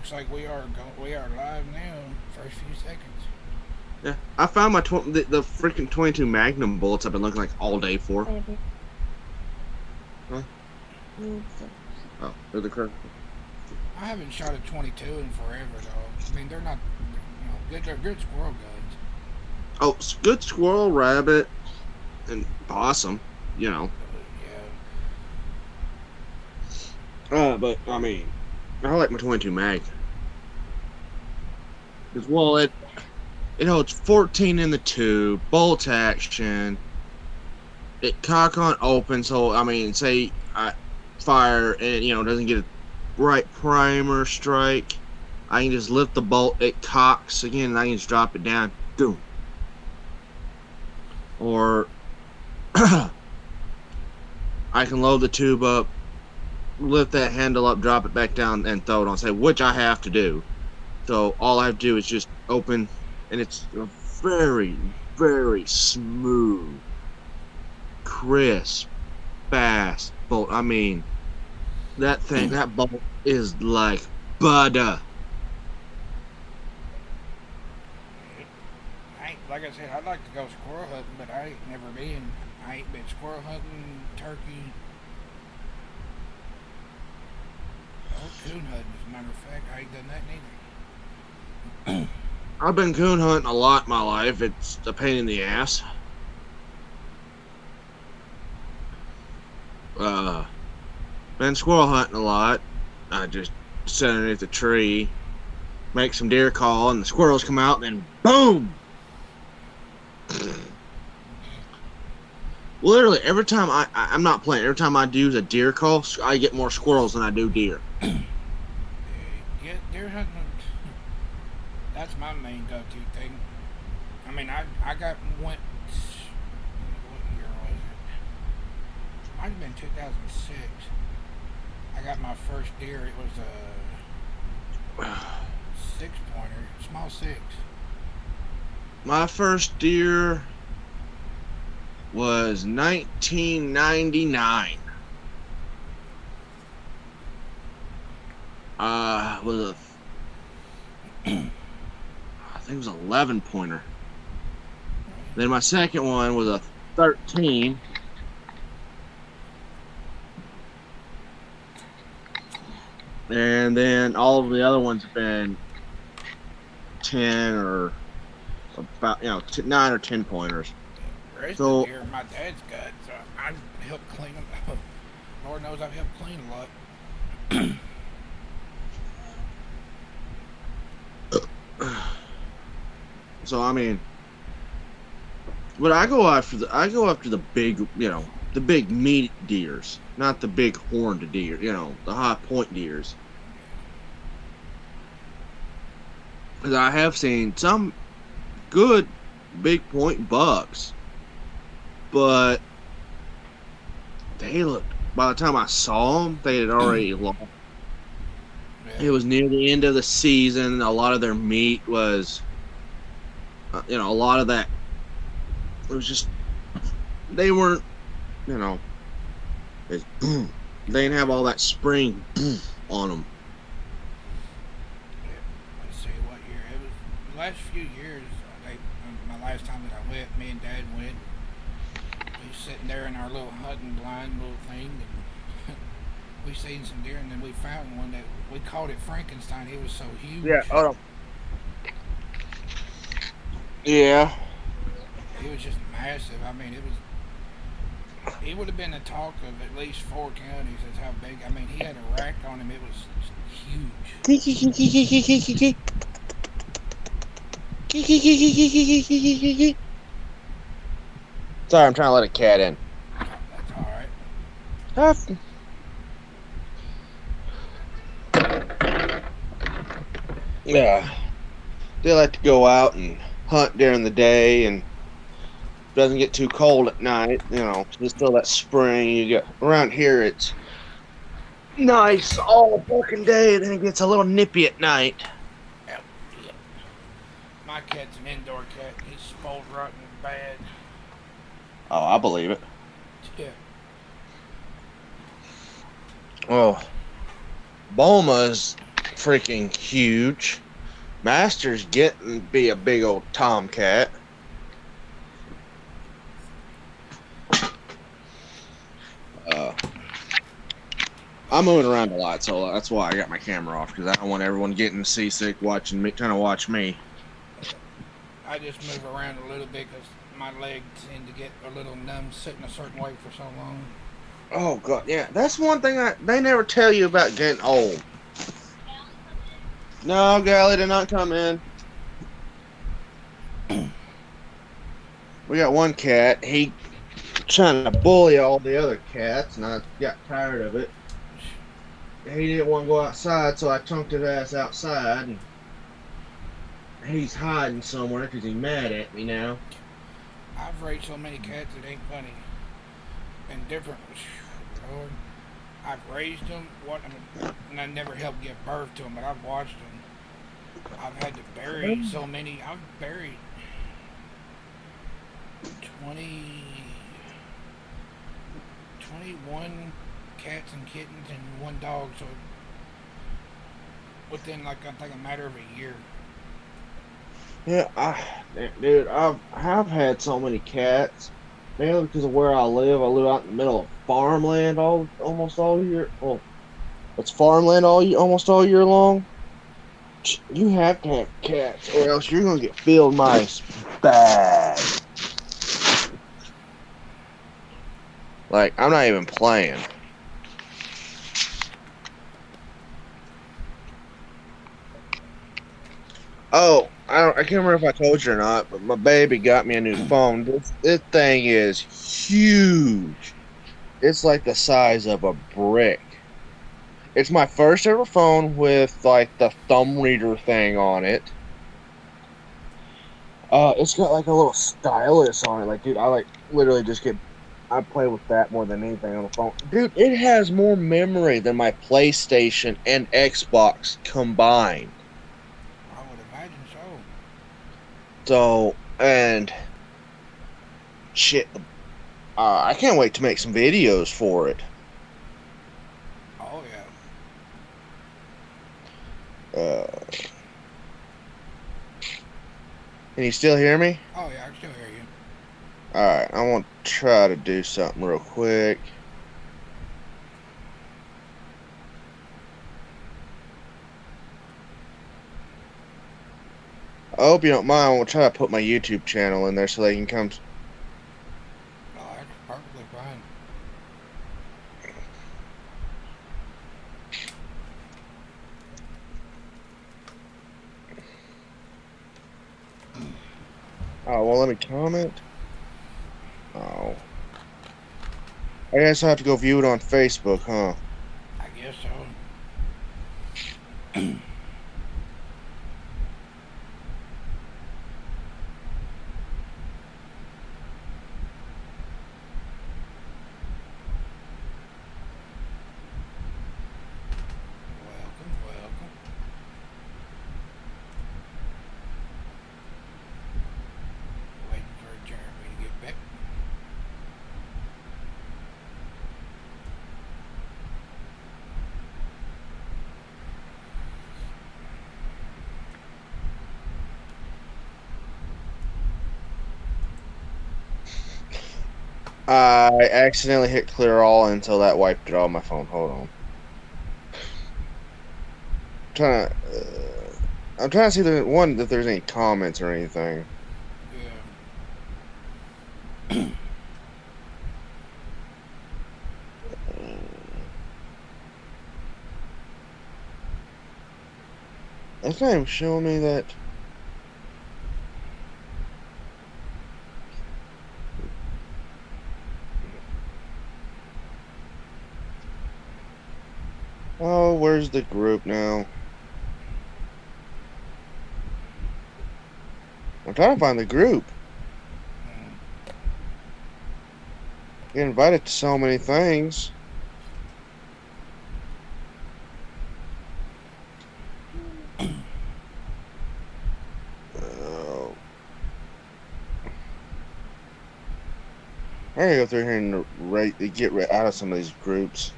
looks like we are live now. First few seconds. Yeah, I found the freaking 22 Magnum bullets I've been looking like all day for. Baby Huh? needs to. Oh, they're the correct. I haven't shot a 22 in forever though. I mean, they're not, good. They're good squirrel guns. Oh, good squirrel, rabbit, and possum. You know. Yeah. But I mean, I like my 22 mag. Cause well, it holds 14 in the tube, bolt action. It cock on open, so I mean, say I fire and doesn't get a right primer strike. I can just lift the bolt, it cocks again, and I can just drop it down. Boom. Or I can load the tube up, lift that handle up, drop it back down, and throw it on. Say which I have to do. So all I have to do is just open, and it's a very, very smooth, crisp, fast bolt. I mean, that bolt is like butter. I ain't, like I said, I'd like to go squirrel hunting, but I ain't never been. I ain't been squirrel hunting, turkey, or coon hunting. As a matter of fact, I ain't done that neither. I've been coon hunting a lot in my life. It's a pain in the ass. Uh, been squirrel hunting a lot. I just sit underneath a tree, make some deer call, and the squirrels come out, and then boom! Literally, every time I'm not playing, every time I do a deer call, I get more squirrels than I do deer. Yeah, deer hunting. That's my main go-to thing. I mean, I got went. What year was it? Might have been 2006. I got my first deer. It was a 6-pointer, small six. My first deer was 1999. Was a I think it was 11 pointer. Then my second one was a 13. And then all of the other ones have been 10 or about 9 or 10 pointers. The rest of the So deer my dad's got, so I helped clean them. Lord knows I've helped clean a lot. so I mean, but I go after the big, the big meat deers, not the big horned deer, the high point deers. Because I have seen some good big point bucks, but they looked. By the time I saw them, they had already lost. It Yeah. was near the end of the season. A lot of their meat was, a lot of that. It was just they weren't, you know, it's, they didn't have all that spring on them. Yeah. Let's see what year it was. The last few years, my last time that I went, me and Dad went. We was sitting there in our little hunting blind little thing, and we seen some deer, and then we found one that we called it Frankenstein. It was so Yeah. huge. Oh. Yeah. It was just massive. I mean, it was. He would have been the talk of at least 4 counties. That's how big. I mean, he had a rack on him. It was huge. Sorry, I'm trying to let a cat in. That's all right. Yeah. They like to go out and hunt during the day and doesn't get too cold at night. Just till that spring. You get around here, it's nice all fucking day, then it gets a little nippy at night. Yep. Yep. My cat's an indoor cat. He's spoiled rotten bad. Oh, I believe it. Yeah. Well, Boma's freaking huge. Master's getting to be a big old tomcat. I'm moving around a lot, so that's why I got my camera off, because I don't want everyone getting seasick watching me, trying to watch me. I just move around a little bit because my legs tend to get a little numb sitting a certain way for so long. Oh god, yeah, that's one thing they never tell you about getting old. No, Gally did not come in. We got one cat. He trying to bully all the other cats, and I got tired of it. He didn't want to go outside, so I chunked his ass outside, and he's hiding somewhere because he's mad at me now. I've raised so many cats it ain't funny. And different, Lord, I've raised them. And I never helped give birth to them, but I've watched them. I've had to bury so many. I've buried 20, 21 cats and kittens and one dog. So within like I think a matter of a year. Yeah, dude, I've had so many cats. Mainly because of where I live. I live out in the middle of farmland almost all year. Well, it's farmland almost all year long. You have to have cats, or else you're gonna get field mice bad. Like, I'm not even playing. Oh, I can't remember if I told you or not, but my baby got me a new phone. This thing is huge. It's like the size of a brick. It's my first ever phone with like the thumb reader thing on it. It's got like a little stylus on it. Like, dude, I like literally I play with that more than anything on the phone. Dude, it has more memory than my PlayStation and Xbox combined. I would imagine so. So, and shit, I can't wait to make some videos for it. Oh yeah. Can you still hear me? Oh yeah, I can still hear you. Alright, I want to try to do something real quick. I hope you don't mind. We'll try to put my YouTube channel in there so they can come. Oh, that's perfectly fine. Oh, well, let me comment. Oh. I guess I have to go view it on Facebook, huh? I guess so. Welcome, welcome. Waiting for Jeremy to get back. I accidentally hit clear all until that wiped it off my phone. Hold on. I'm trying to see if there's any comments or anything. Yeah. It's not even showing me that. Oh, where's the group now? I'm trying to find the group. Get invited to so many things. Oh. I gotta go through here and get out of some of these groups.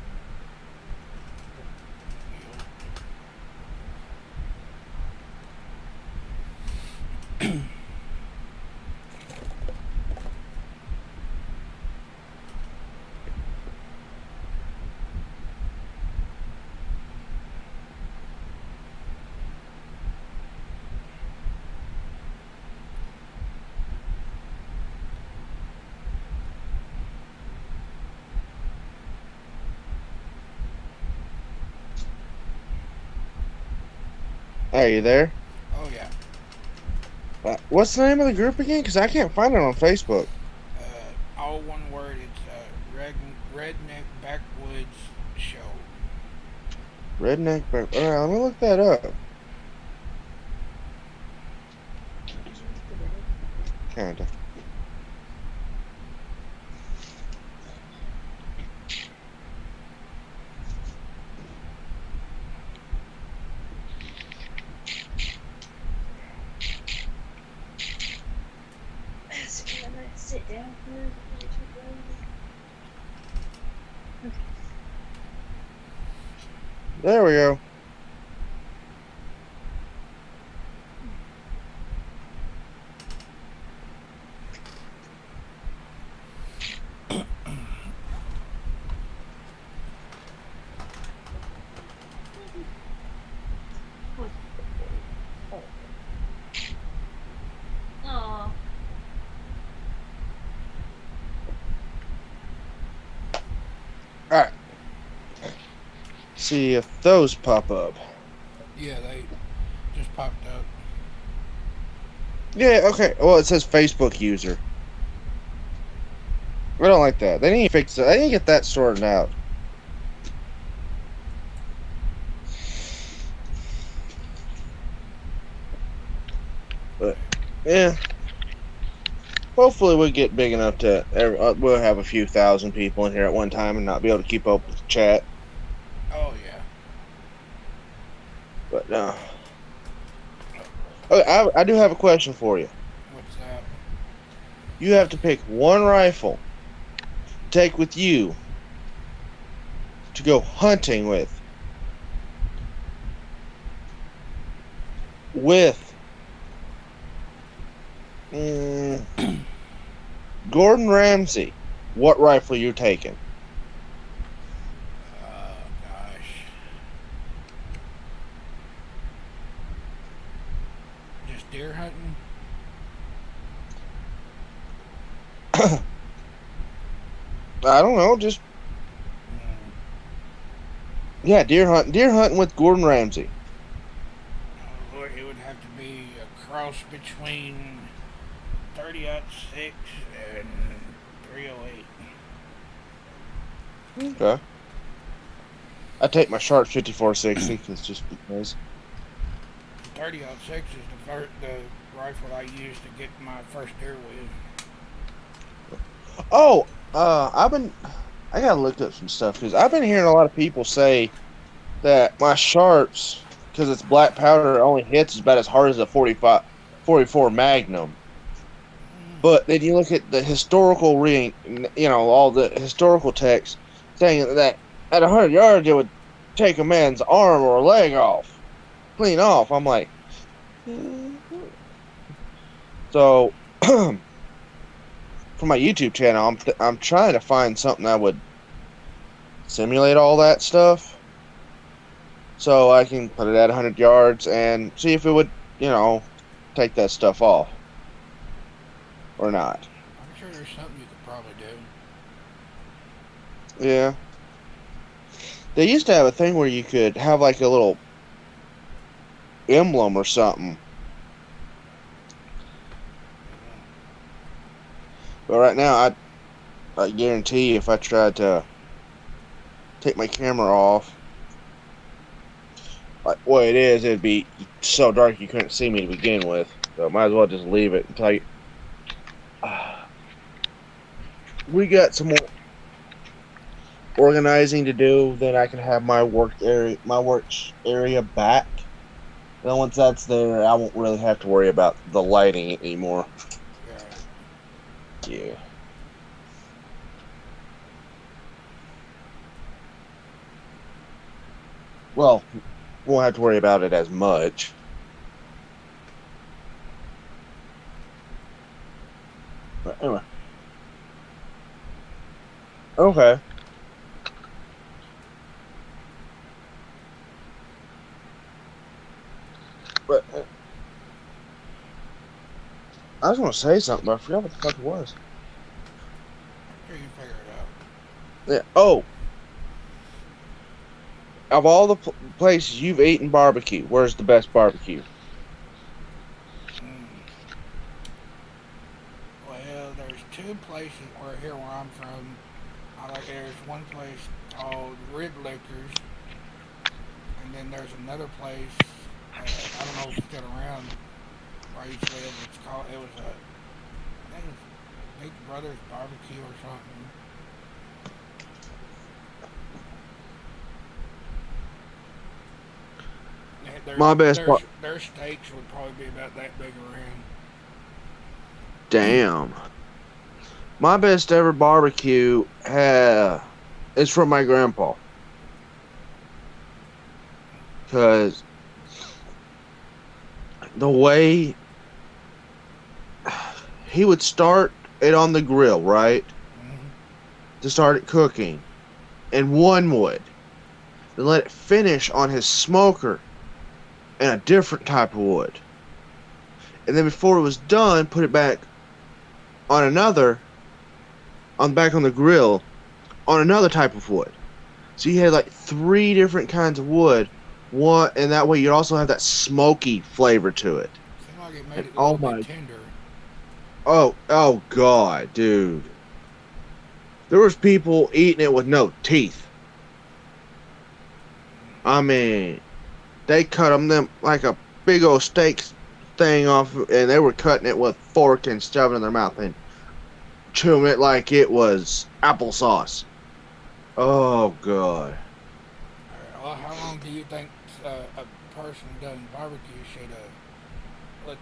Are you there? Oh yeah. What's the name of the group again? Because I can't find it on Facebook. All one word. It's redneck backwoods show. Redneck. All right, let me look that up. Kinda. I'm gonna sit down here before we take over. Okay. There we go. Aw. All right. See if those pop up. Yeah, they just popped up. Yeah. Okay. Well, it says Facebook user. I don't like that. They need to fix it. They need to get that sorted out. But yeah, hopefully we'll get big enough to we'll have a few thousand people in here at one time and not be able to keep up with the chat. Oh yeah. But no. Okay, I do have a question for you. What's that? You have to pick one rifle to take with you to go hunting with Gordon Ramsay. What rifle you taking? Gosh. Just deer hunting. I don't know, just yeah, deer hunting with Gordon Ramsay. Oh, Lord, it would have to be a cross between 30-06 and 308. Okay. I take my Sharp 5460 because just because. 30-06 is the rifle I used to get my first deer with. Oh, I gotta look up some stuff because I've been hearing a lot of people say that my Sharps, because it's black powder, only hits about as hard as a 44 Magnum. But then you look at the historical all the historical text saying that at 100 yards it would take a man's arm or a leg off, clean off. I'm like, so for my YouTube channel, I'm trying to find something that would simulate all that stuff, so I can put it at 100 yards and see if it would, take that stuff off or not. I'm sure there's something you could probably do. Yeah. They used to have a thing where you could have like a little emblem or something. But right now, I guarantee you if I tried to take my camera off, like what it is, it'd be so dark you couldn't see me to begin with. So might as well just leave it until we got some more organizing to do. Then I can have my work area back. And then once that's there, I won't really have to worry about the lighting anymore. Yeah. Yeah. Well, won't have to worry about it as much. But anyway. Okay. But I was going to say something, but I forgot what the fuck it was. I'm sure you can figure it out. Yeah. Oh. of all the places you've eaten barbecue, where's the best barbecue? Mm. Well, there's two places where I'm from. I like there's one place called Red Liquors, and then there's another place. I don't know if it's still around where I used to live. It's called. It was a. I think it was Big Brother's Barbecue or something. My best Their steaks would probably be about that big around. damn. My best ever barbecue is from my grandpa. Cause the way he would start it on the grill, right? Mm-hmm. To start it cooking in one wood. Then let it finish on his smoker in a different type of wood. And then before it was done, put it back on back on the grill on another type of wood. So you had like 3 different kinds of wood. One, and that way you'd also have that smoky flavor to it. Seemed like it made And it a oh little bit my, tender. oh god, dude. There was people eating it with no teeth. I mean, they cut them like a big old steak thing off, and they were cutting it with a fork and shoving it in their mouth and chewing it like it was applesauce. Oh god. Well, how long do you think a person doing barbecue should let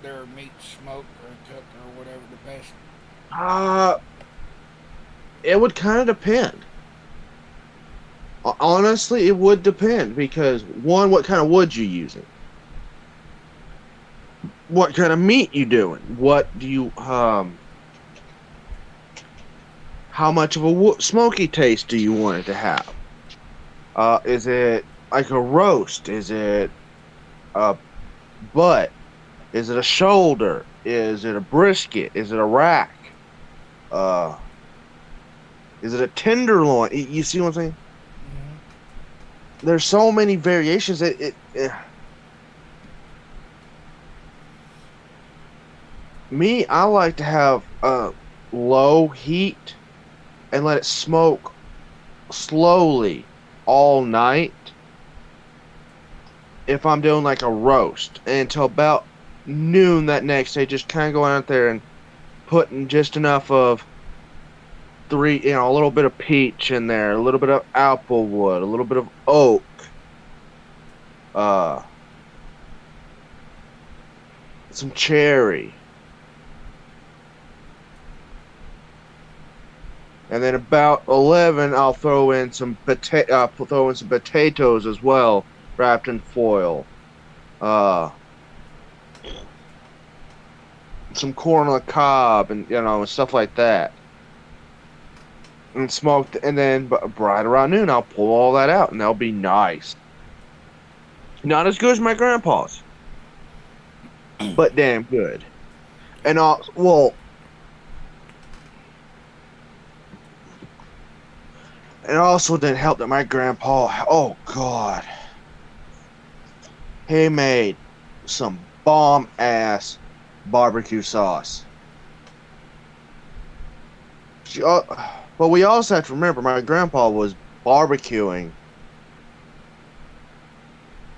their meat smoke or cook or whatever the best? Uh, it would kind of depend. Honestly, it would depend because one, what kind of wood you using? What kind of meat you doing? What do you How much of a smoky taste do you want it to have? Is it like a roast? Is it a butt? Is it a shoulder? Is it a brisket? Is it a rack? Uh, is it a tenderloin? You see what I'm saying? Mm-hmm. There's so many variations. Me, I like to have low heat and let it smoke slowly all night. If I'm doing like a roast, and until about noon that next day, just kind of going out there and putting just enough of a little bit of peach in there, a little bit of applewood, a little bit of oak, uh, some cherry, and then about 11, I'll throw in some potatoes as well, wrapped in foil. Uh, some corn on the cob, and stuff like that, and smoked. And then, right around noon, I'll pull all that out, and they'll be nice. Not as good as my grandpa's, but damn good. And it also didn't help that my grandpa, oh god, he made some bomb ass barbecue sauce. But we also have to remember my grandpa was barbecuing.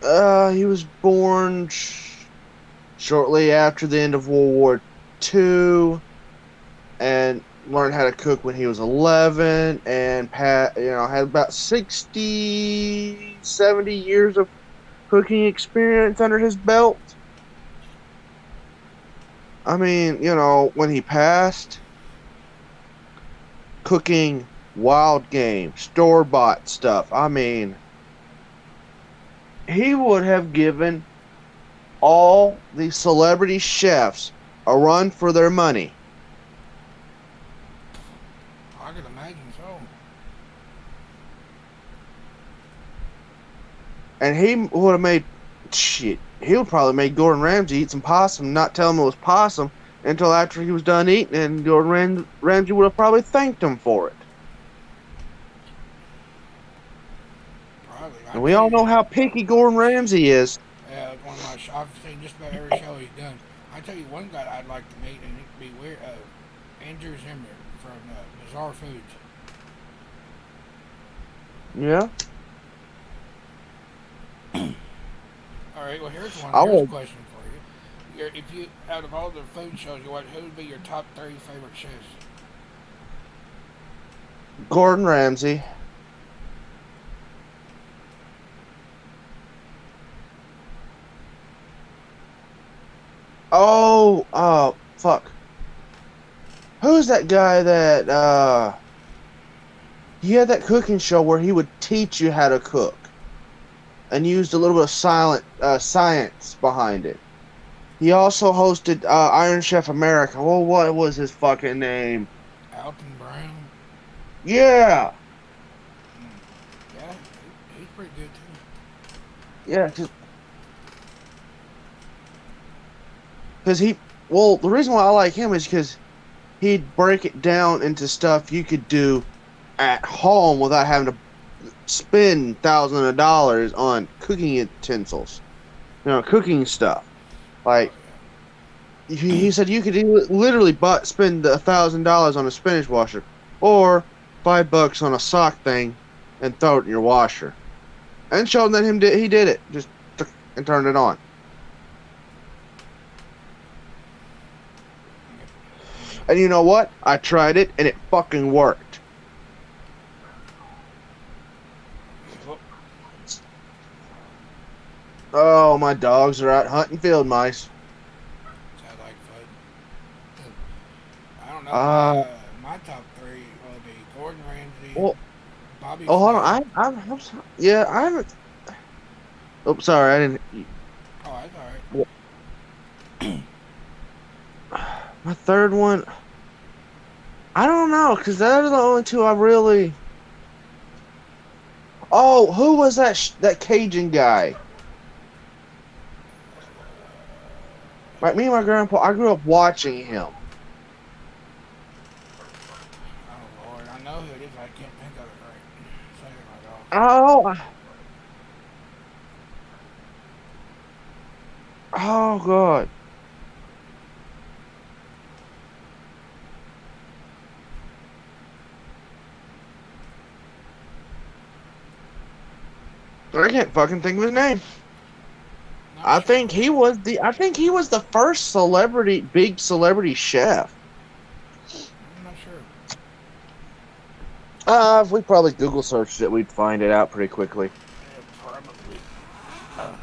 He was born shortly after the end of World War II, and learned how to cook when he was 11, and had about 60, 70 years of cooking experience under his belt. I mean, when he passed, cooking wild game, store-bought stuff. I mean, he would have given all the celebrity chefs a run for their money. I could imagine so. And he would have made shit. He would probably make Gordon Ramsay eat some possum, not tell him it was possum until after he was done eating, and Gordon Ramsay would have probably thanked him for it. Probably. I And we tell all you, know how picky Gordon Ramsay is. one of my I've seen just about every show he's done. I tell you, one guy I'd like to meet, and it'd be weird. Andrew Zimmer from Bizarre Foods. Yeah. All right, well I here's a will. question for you. If you out of all the food shows you watch, who would be your top three favorite chefs? Gordon Ramsay. Oh, fuck. Who's that guy that he had that cooking show where he would teach you how to cook and used a little bit of science behind it. He also hosted Iron Chef America. Well, what was his fucking name? Alton Brown. Yeah, Yeah, he's pretty good too. yeah, because he. Well, the reason why I like him is because he'd break it down into stuff you could do at home without having to spend thousands of dollars on cooking utensils, cooking stuff. Oh Like he said, you could literally spend $1,000 on a spinach washer, or $5 on a sock thing, and throw it in your washer, and showed that he did it just and turned it on. And you know what? I tried it and it fucking worked. yeah. Well, Oh, my dogs are out hunting field mice. sounds like fun. I don't know. Uh, My top three will be Gordon Ramsay, well, Bobby oh, hold on. Flay. I'm sorry. Yeah, I haven't. Oh, sorry, I didn't. Oh, that's all right. My third one, I don't know, because those are the only two I really. Oh, who was that Cajun guy? Like me and my grandpa, I grew up watching him. Oh Lord, I know who it is. I can't think of it right. Say it right off. Oh, oh God. I can't fucking think of his name. Not sure. I think he was the first big celebrity chef. I'm not sure. If we probably Google searched it, we'd find it out pretty quickly. Yeah, probably. Uh,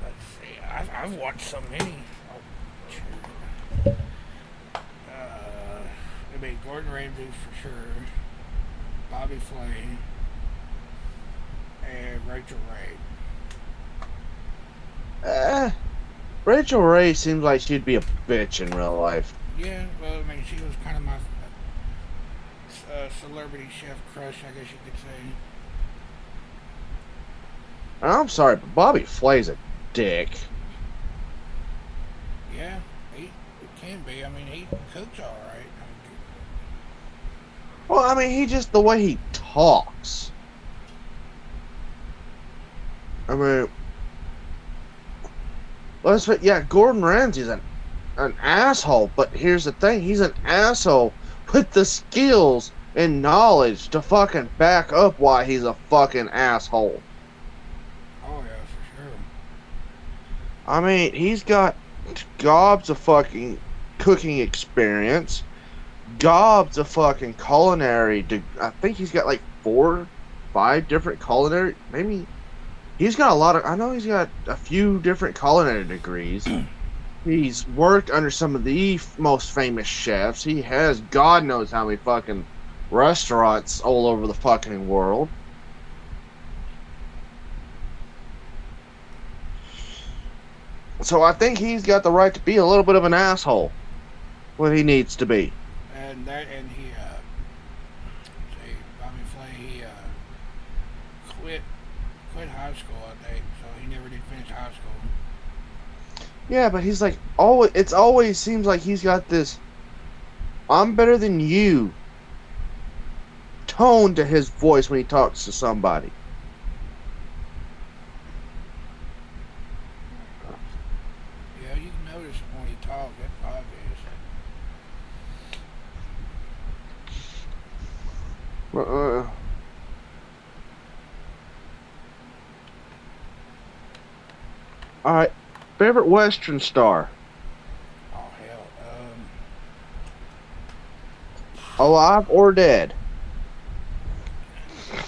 let's see. I've watched so many. Oh, shoot. It'd be Gordon Ramsay for sure. Bobby Flay and Rachel Ray. Uh, Rachel Ray seems like she'd be a bitch in real life. Yeah, well, I mean, she was kind of my celebrity chef crush, I guess you could say. I'm sorry, but Bobby Flay's a dick. Yeah, it can be. I mean, he cooks all right. Well, I mean, the way he talks. I mean, yeah, Gordon Ramsay's an asshole, but here's the thing, he's an asshole with the skills and knowledge to fucking back up why he's a fucking asshole. Oh yeah, for sure. I mean, he's got gobs of fucking cooking experience, gobs of fucking culinary. I think he's got like 4-5 different culinary. Maybe he's got a lot of. I know he's got a few different culinary degrees. He's worked under some of the most famous chefs. He has God knows how many fucking restaurants all over the fucking world. So I think he's got the right to be a little bit of an asshole when he needs to be. And he see, Bobby Flay, he quit high school, I think, so he never did finish high school. Yeah, but he's like always. It's always seems like he's got this "I'm better than you" tone to his voice when he talks to somebody. notice him when he talks. That's obvious. Uh, all right. Favorite Western star? Oh hell. Alive or dead?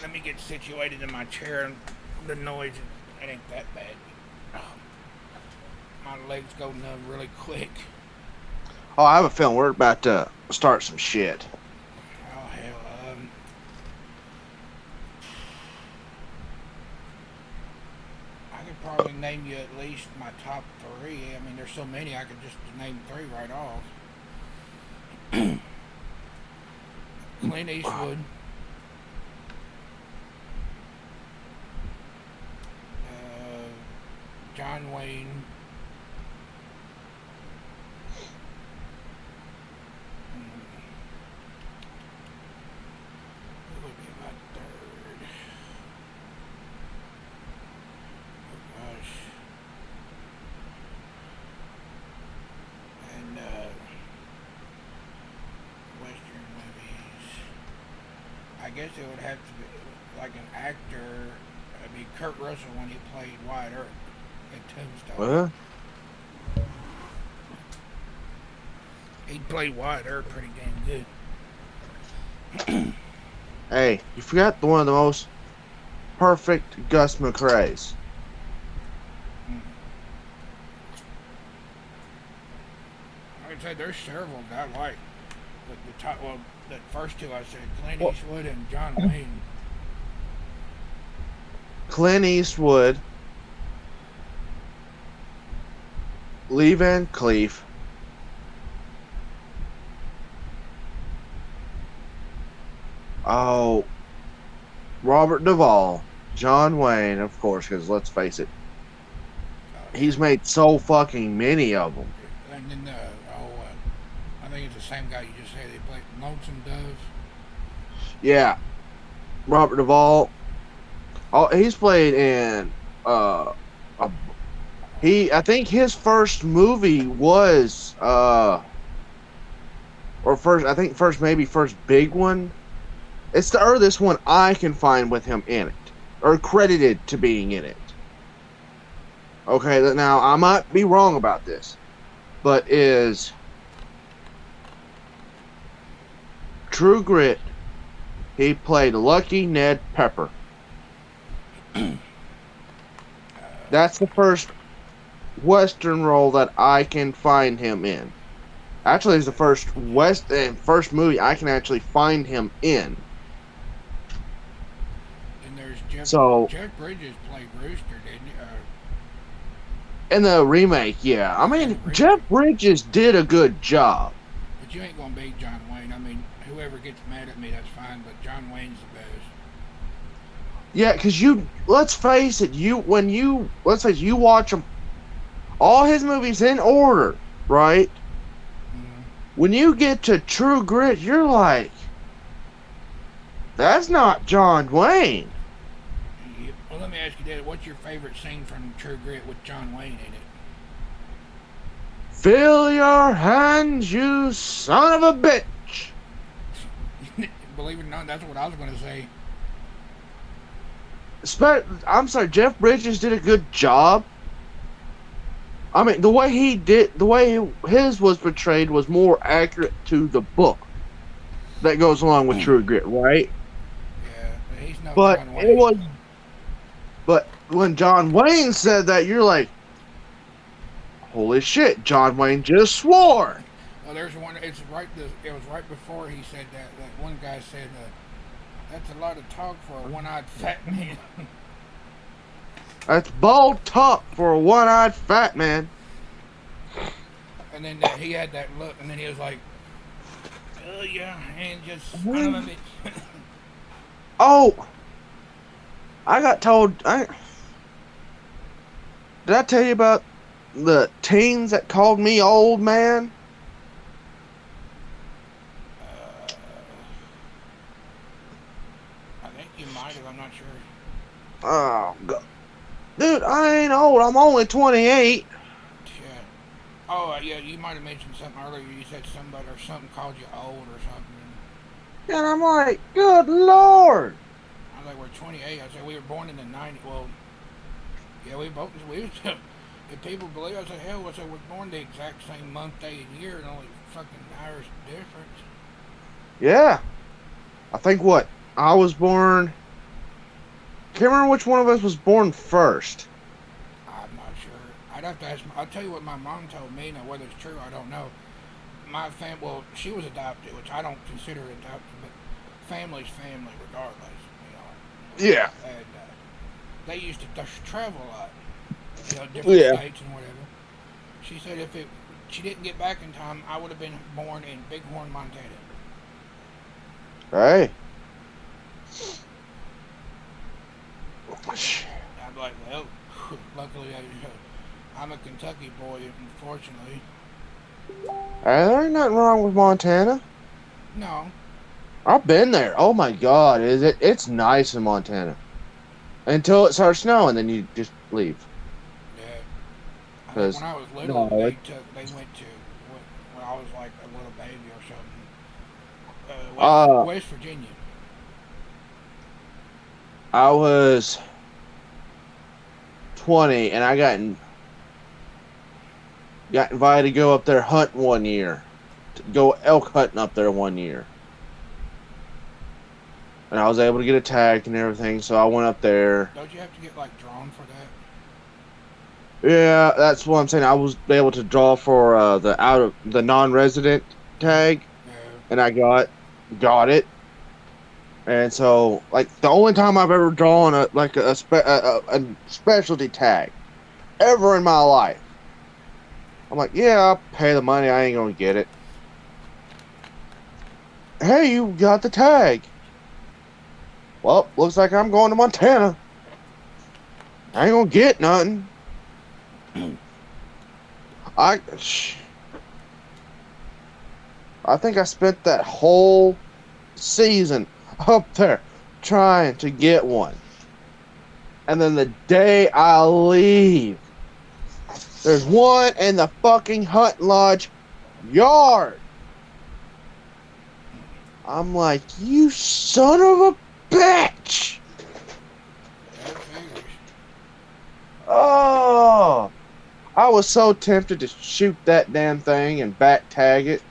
Let me get situated in my chair and the noise. It ain't that bad. My legs go numb really quick. Oh, I have a feeling we're about to start some shit. Oh hell. I could probably name you at least my top three. I mean, there's so many. I could just name three right off. Clint Eastwood. John Wayne. Who would be my third? Oh gosh. And Western movies. I guess it would have to be like an actor. I mean, Kurt Russell when he played Wyatt Earp in Tombstone. What? He played Wyatt Earp pretty damn good. Hey, you forgot one of the most perfect Gus McRae's. I'd say there's several that I like. But the top, well, the first two I said, Clint Well- Eastwood and John Wayne. Clint Eastwood, Lee Van Cleef, oh, Robert Duvall, John Wayne, of course, because let's face it, he's made so fucking many of them. And then, I think it's the same guy you just said. They played Lonesome Dove. Yeah, Robert Duvall. Oh, he's played in. A, I think his first movie was or first. I think first big one. It's the earliest one I can find with him in it, or credited to being in it. Okay, now I might be wrong about this, but is True Grit? He played Lucky Ned Pepper. That's the first Western role that I can find him in. Actually, it's the first movie I can actually find him in. And there's Jeff Bridges played Rooster, didn't he? In the remake, yeah. I mean, Jeff Bridges did a good job. But you ain't gonna beat John Wayne. I mean, whoever gets mad at me, that's fine. But John Wayne's the best. Yeah, because let's face it, you watch him, all his movies in order, right? Mm-hmm. When you get to True Grit, you're like, that's not John Wayne. Yep. Well, let me ask you that. What's your favorite scene from True Grit with John Wayne in it? Fill your hands, you son of a bitch. Believe it or not, that's what I was going to say. I'm sorry, Jeff Bridges did a good job. I mean, the way his was portrayed was more accurate to the book that goes along with True Grit, right? Yeah, but he's no But John Wayne. But when John Wayne said that, you're like, holy shit, John Wayne just swore. Well, there's one. It was right before he said that. That one guy said, "That's a lot of talk for a one-eyed fat man." That's bold talk for a one-eyed fat man. And then he had that look, and then he was like, "Oh yeah, and just son of a bitch." Oh, I got told. Did I tell you about the teens that called me old man? I think you might have. I'm not sure. Oh, God. Dude, I ain't old. I'm only 28. Yeah. Oh, yeah, you might have mentioned something earlier. You said somebody or something called you old or something. And I'm like, good Lord. I was like, we're 28. I said, we were born in the 90s. Well, yeah, we was, if people believe, I said, hell, I said, we're born the exact same month, day, and year, and only fucking hours difference. Yeah. I think what? I was born. Can't remember which one of us was born first. I'm not sure. I'd have to ask. I'll tell you what my mom told me. Now, whether it's true, I don't know. My well, she was adopted, which I don't consider adopted, but family's family regardless, you know. Yeah. And they used to travel a lot, you know, different Yeah. states and whatever. She said if she didn't get back in time, I would have been born in Bighorn, Montana. Hey. I'm like, well, luckily I'm a Kentucky boy, unfortunately. There ain't nothing wrong with Montana. No, I've been there. Oh my God, is it? It's nice in Montana until it starts snowing, then you just leave. yeah. I think Cause when I was little, no, they went to when I was like a little baby or something. uh, West Virginia. I was 20 and I got invited to go up there hunting one year, to go elk hunting up there one year, and I was able to get a tag and everything. So I went up there. Don't you have to get like drawn for that? Yeah, that's what I'm saying. I was able to draw for the non-resident tag, No. and I got it. And so, like, the only time I've ever drawn a specialty tag ever in my life, I'm like, yeah, I'll pay the money. I ain't gonna get it. Hey, you got the tag. Well, looks like I'm going to Montana. I ain't gonna get nothing. I, I think I spent that whole season up there trying to get one. And then the day I leave, there's one in the fucking hunting lodge yard. I'm like, you son of a bitch! That figures. Oh, I was so tempted to shoot that damn thing and back tag it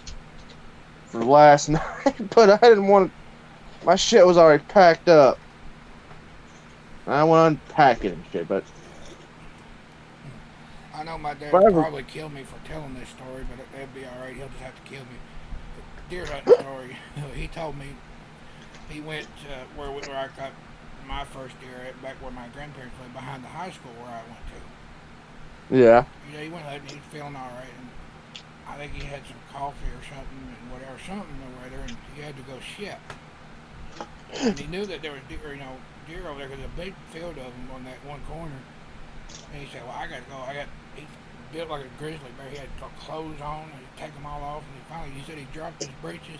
for last night, but I didn't want to. My shit was already packed up. I went to unpack it and shit, but I know my dad would whatever. probably kill me for telling this story, but that'd be all right. He'll just have to kill me. Deer hunting story. He told me he went where I got my first deer at, back where my grandparents lived, behind the high school where I went to. Yeah. You know, he went hunting. He's feeling all right, and I think he had some coffee or something, and whatever, something or other, and he had to go shit. And he knew that there was deer, deer over there because a big field of them on that one corner. And he said, "Well, I got to go. He built like a grizzly bear. He had clothes on, and he'd take them all off. And he said he dropped his breeches,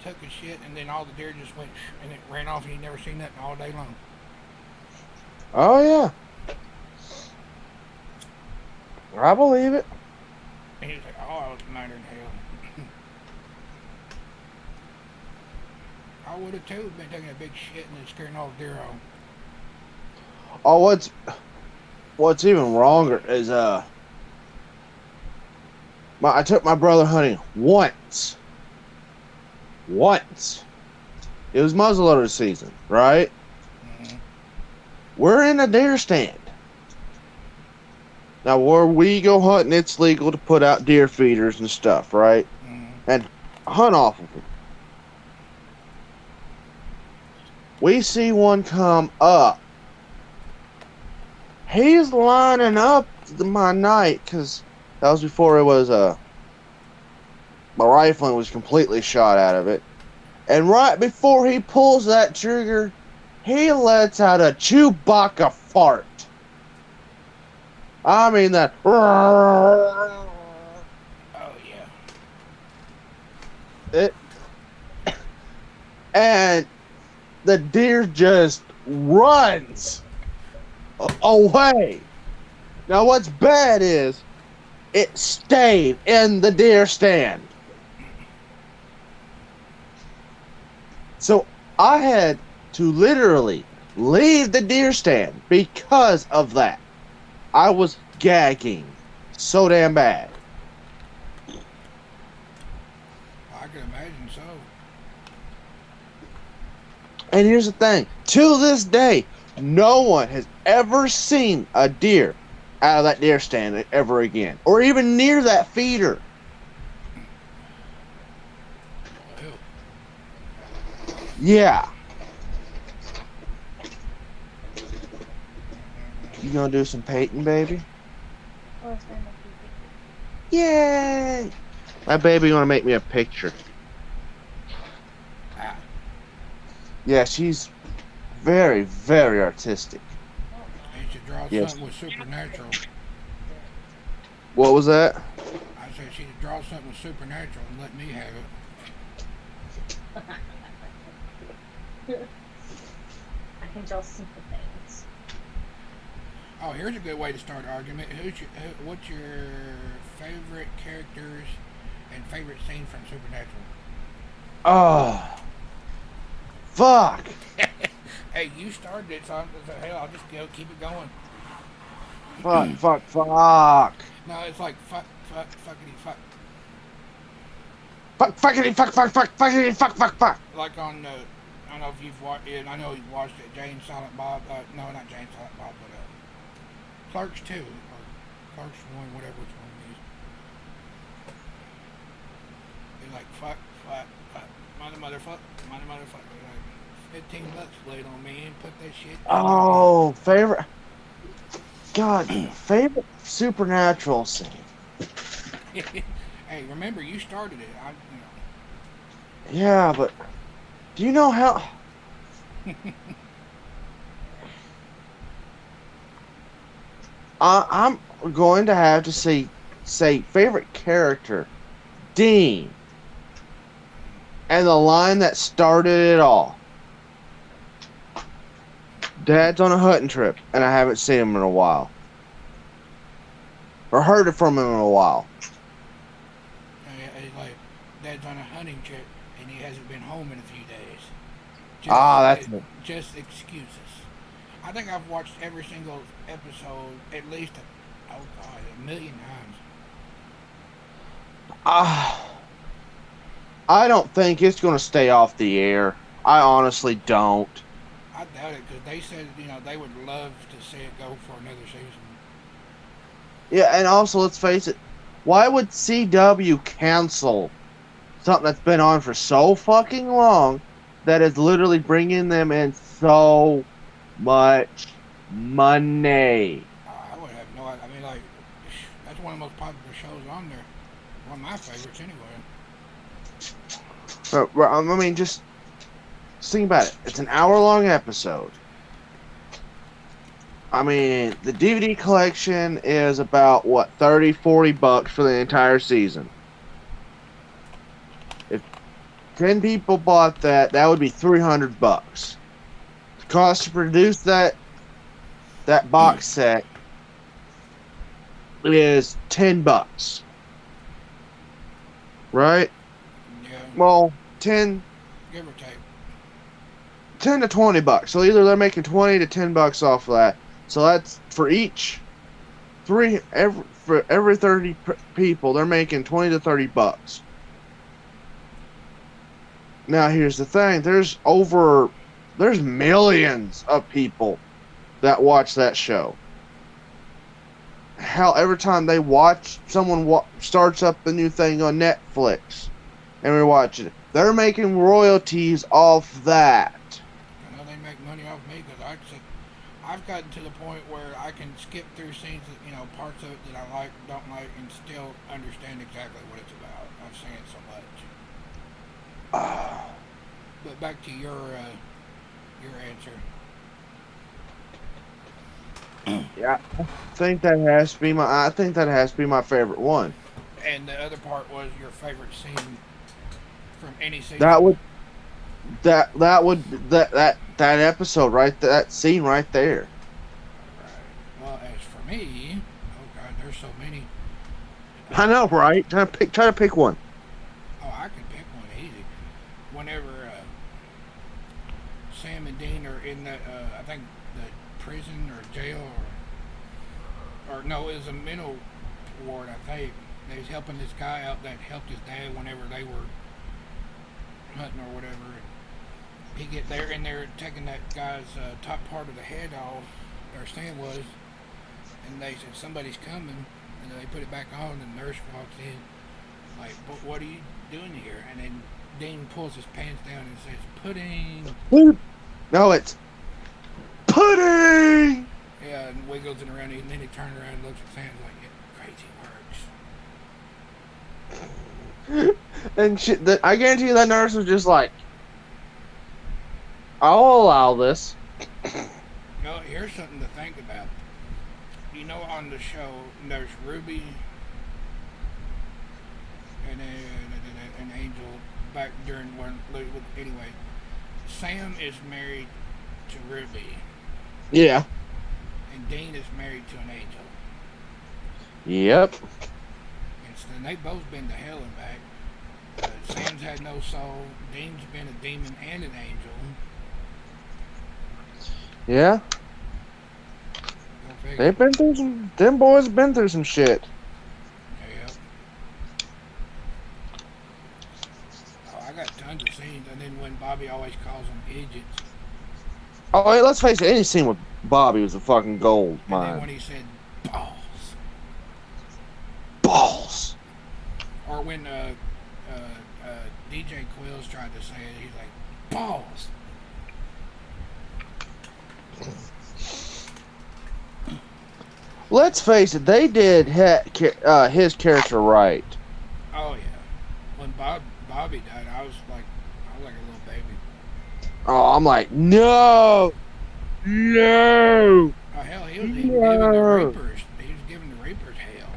took his shit, and then all the deer just went and it ran off, and he never seen nothing all day long." Oh yeah. I believe it. And he was like, "Oh, I was madder than hell." I would have too been taking a big shit and then scaring all the deer off. Oh, what's even wronger is I took my brother hunting once. Once. It was muzzleloader season, right? Mm-hmm. We're in a deer stand. Now, where we go hunting, it's legal to put out deer feeders and stuff, right? Mm-hmm. And hunt off of them. We see one come up. He's lining up my night because that was before it was my rifling was completely shot out of it. And right before he pulls that trigger, he lets out a Chewbacca fart. I mean that. Oh yeah. It, and the deer just runs away. Now what's bad is it stayed in the deer stand. So I had to literally leave the deer stand because of that. I was gagging so damn bad. I can imagine so. And here's the thing. To this day, no one has ever seen a deer out of that deer stand ever again. Or even near that feeder. Well, Yeah. You gonna do some painting, baby? Oh, it's gonna make you Yay! My baby gonna make me a picture. ah, Yeah, she's very, very artistic. you should draw Yes. something with supernatural. What was that? I said she should draw something with supernatural and let me have it. I can draw simple things. Oh, here's a good way to start an argument. What's your favorite characters and favorite scene from Supernatural? Oh, fuck! Hey, you started it, so hell, I'll just keep it going. Fuck! No, it's like fuckity fuck. Fuck! Like on I don't know if you've watched it. I know you've watched it. Jane Silent Bob. No, not Jane Silent Bob, but Clerks 2 or Clerks 1, whatever which one it is. They're like fuck, motherfuck. Like, $15 laid on me and put that shit. Oh, favorite. God, favorite supernatural scene. Hey, remember you started it. Yeah, but do you know how? I'm going to have to say favorite character, Dean, and the line that started it all. Dad's on a hunting trip, and I haven't seen him in a while, or heard it from him in a while. It's like Dad's on a hunting trip and he hasn't been home in a few days. That's it. Just excuses. I think I've watched every single episode at least a million times. I don't think it's going to stay off the air. I honestly don't. I doubt it because they said they would love to see it go for another season. Yeah, and also let's face it, why would CW cancel something that's been on for so fucking long that is literally bringing them in so much money? I would have no idea. I mean, like, that's one of the most popular shows on there. One of my favorites, anyway. I mean, just think about it. It's an hour-long episode. I mean, the DVD collection is about, what, $30-40 for the entire season. If 10 people bought that, that would be $300. The cost to produce that box set is $10. Right? Yeah. Well, 10 Give or take. to $20. So either they're making 20 to $10 off of that. So that's for every 30 people, they're making 20 to $30. Now here's the thing: there's millions of people that watch that show. Hell, every time they watch, someone starts up a new thing on Netflix, and we watch it. They're making royalties off that. I know they make money off me because I've gotten to the point where I can skip through scenes that, parts of it that I like, don't like, and still understand exactly what it's about. I've seen it so much. But back to your answer. Yeah, I think that has to be my favorite one. And the other part was your favorite scene from any season. That episode that scene right there. Right. Well, as for me, oh god, there's so many. I know, right? Try to pick one. Oh, I can pick one easy. Whenever Sam and Dean are in that, I think the prison or jail or no, it was a mental ward. I think they was helping this guy out that helped his dad whenever they were hunting or whatever. And he get there and they're taking that guy's top part of the head off, or Sam was, and they said somebody's coming, and they put it back on, and the nurse walks in, like, but what are you doing here? And then Dean pulls his pants down and says, pudding. No, it's pudding. Yeah, and wiggles it around, and then he turns around and looks at Sam like, yeah, crazy works. And shit, I guarantee you that nurse was just like, I'll allow this. No, here's something to think about. You know, on the show, there's Ruby and an Angel back during one. Anyway, Sam is married to Ruby, Yeah. and Dean is married to an Angel. Yep. And they've both been to hell and back. Sam's had no soul. Dean's been a demon and an angel. Yeah. They've been through some. Them boys have been through some shit. Yeah. Oh, I got tons of scenes, and then when Bobby always calls them idiots. Oh, hey, let's face it. Any scene with Bobby was a fucking gold And then mine. when he said balls, Balls. or when DJ Quills tried to say it, he's like balls. Let's face it. They did his character right. Oh yeah. When Bobby died, I was like a little baby. Oh, I'm like, no. Oh hell, he was even giving the Reapers. He was giving the Reapers hell.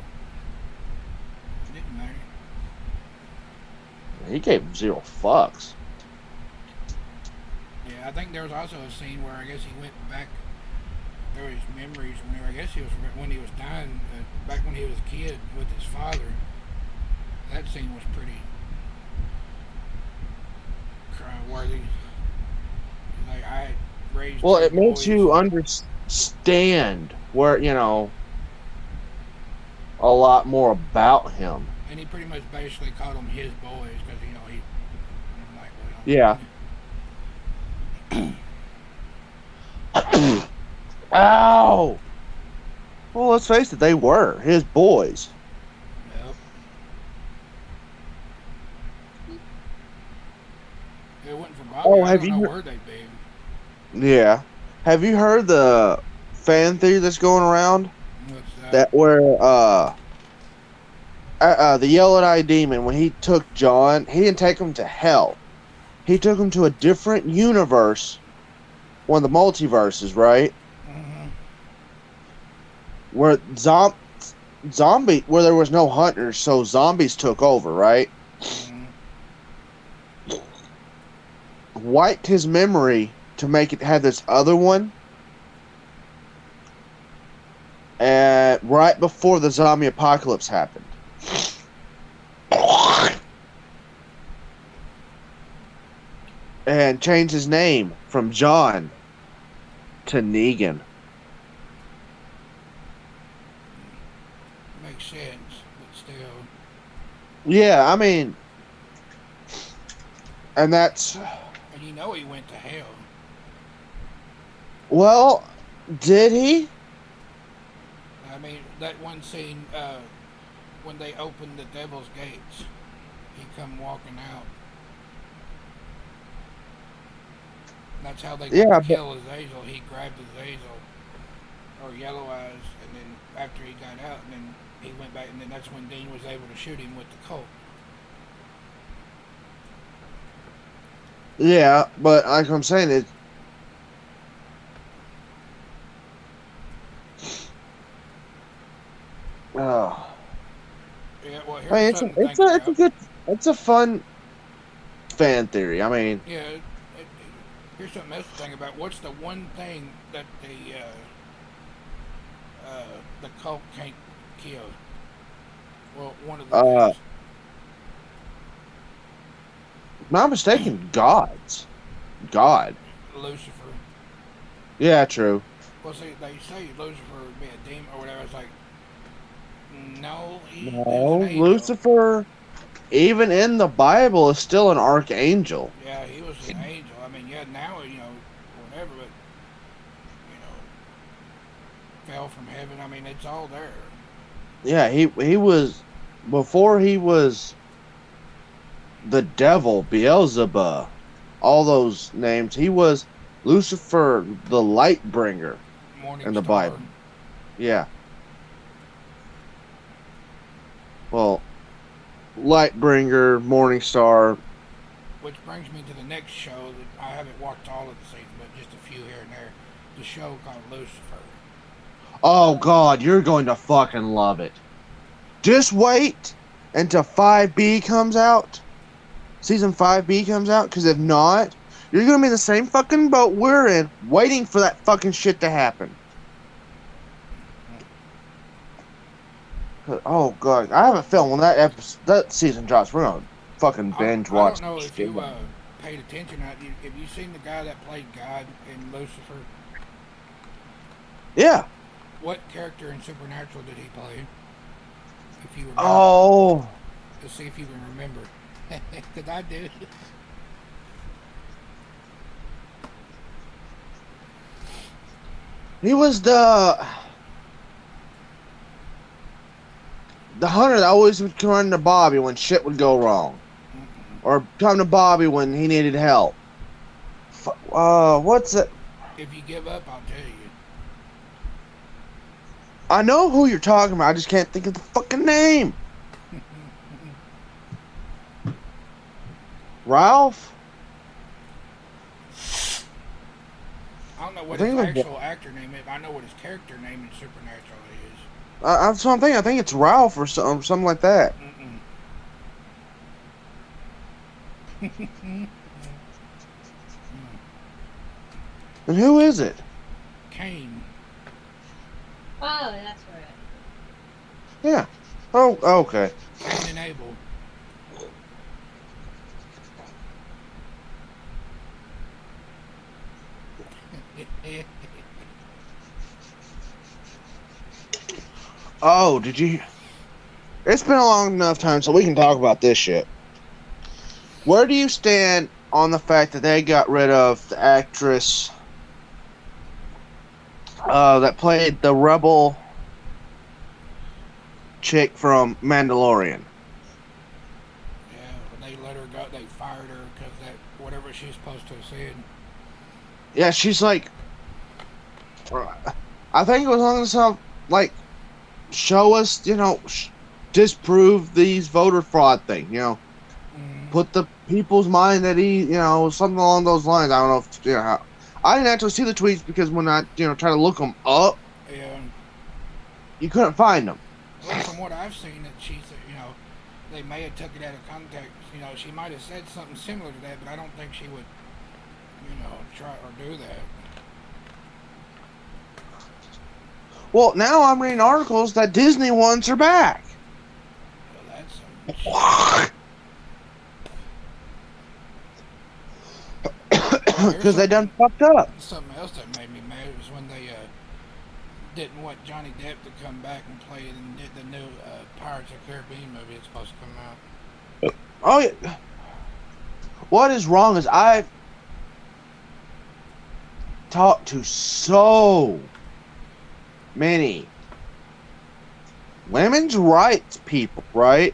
It didn't matter. He gave him 0 fucks. Yeah, I think there was also a scene where I guess he went back through his memories whenever I guess he was when he was dying, back when he was a kid with his father. That scene was pretty cry-worthy. Like I had raised. Well, two it makes boys. you understand where, a lot more about him. And he pretty much basically called them his boys because he. I'm like, well, Yeah. Ow! Well, let's face it, they were his boys. Yep. If it wasn't for Bobby, Oh, I have don't you know heard- where they'd be. Yeah. Have you heard the fan theory that's going around? What's that? That where the yellow-eyed demon, when he took John, he didn't take him to hell. He took him to a different universe, one of the multiverses, right? Mm-hmm. Where where there was no hunters, so zombies took over, right? Mm-hmm. Wiped his memory to make it have this other one. And right before the zombie apocalypse happened. And changed his name from John to Negan. Makes sense, but still. Yeah, I mean, and that's, And you know he went to hell. well, did he? I mean, that one scene when they opened the Devil's Gates, he come walking out. That's how they got Yeah, to kill Azazel. He grabbed Azazel, or Yellow Eyes, and then after he got out, and then he went back, and then that's when Dean was able to shoot him with the Colt. Yeah, but like I'm saying, it. Oh. Yeah, well, here's I mean, something to think about. it's a fun fan theory. I mean, Yeah, here's something else to think about. What's the one thing that the cult can't kill? Well, one of the Uh, guys. if not mistaken, gods. God. Lucifer. Yeah, true. Well, see, they say Lucifer would be a demon or whatever. It's like, no, he was an No, angel. Lucifer, even in the Bible, is still an archangel. Yeah, he was an angel. I mean, yeah, now, whatever, but, fell from heaven. I mean, it's all there. Yeah, he was before he was the devil, Beelzebub, all those names. He was Lucifer, the light bringer Morning in the star. Bible. Yeah. Well, light bringer, morning star. Which brings me to the next show that I haven't watched all of the season, but just a few here and there. The show called Lucifer. Oh God, you're going to fucking love it. Just wait until 5B comes out. Season 5B comes out, because if not, you're gonna be in the same fucking boat we're in, waiting for that fucking shit to happen. Oh God, I have a feeling when that season drops, we're gonna fucking binge I watch don't know the if shit. you paid attention. Have you seen the guy that played God in Lucifer? Yeah. What character in Supernatural did he play? If you remember, Oh, let's see if you can remember. Did I do? he was the hunter that always would come to Bobby when shit would go wrong, or come to Bobby when he needed help. What's it? If you give up, I'll tell you. I know who you're talking about. I just can't think of the fucking name. Ralph? I don't know I what his think it was, actual actor name is. I know what his character name in Supernatural is. that's what I'm thinking. I think it's Ralph or something like that. And who is it? Cain. Oh, that's right. Yeah. Oh, okay. Cain and Abel. Oh, did you? It's been a long enough time so we can talk about this shit. Where do you stand on the fact that they got rid of the actress that played the rebel chick from Mandalorian? Yeah, when they let her go, they fired her because that whatever she's supposed to have said. Yeah, she's like, I think it was on some like show us, disprove these voter fraud thing, put the people's mind at ease, something along those lines. I don't know if how. I didn't actually see the tweets because when I try to look them up, Yeah. you couldn't find them. Well, from what I've seen, that she said, they may have took it out of context. She might have said something similar to that, but I don't think she would, try or do that. Well, now I'm reading articles that Disney ones are back. Well, that's some Because they done fucked up. something else that made me mad was when they didn't want Johnny Depp to come back and play it and did the new Pirates of the Caribbean movie that's supposed to come out. Oh, yeah. What is wrong is I've talked to so many women's rights people, right?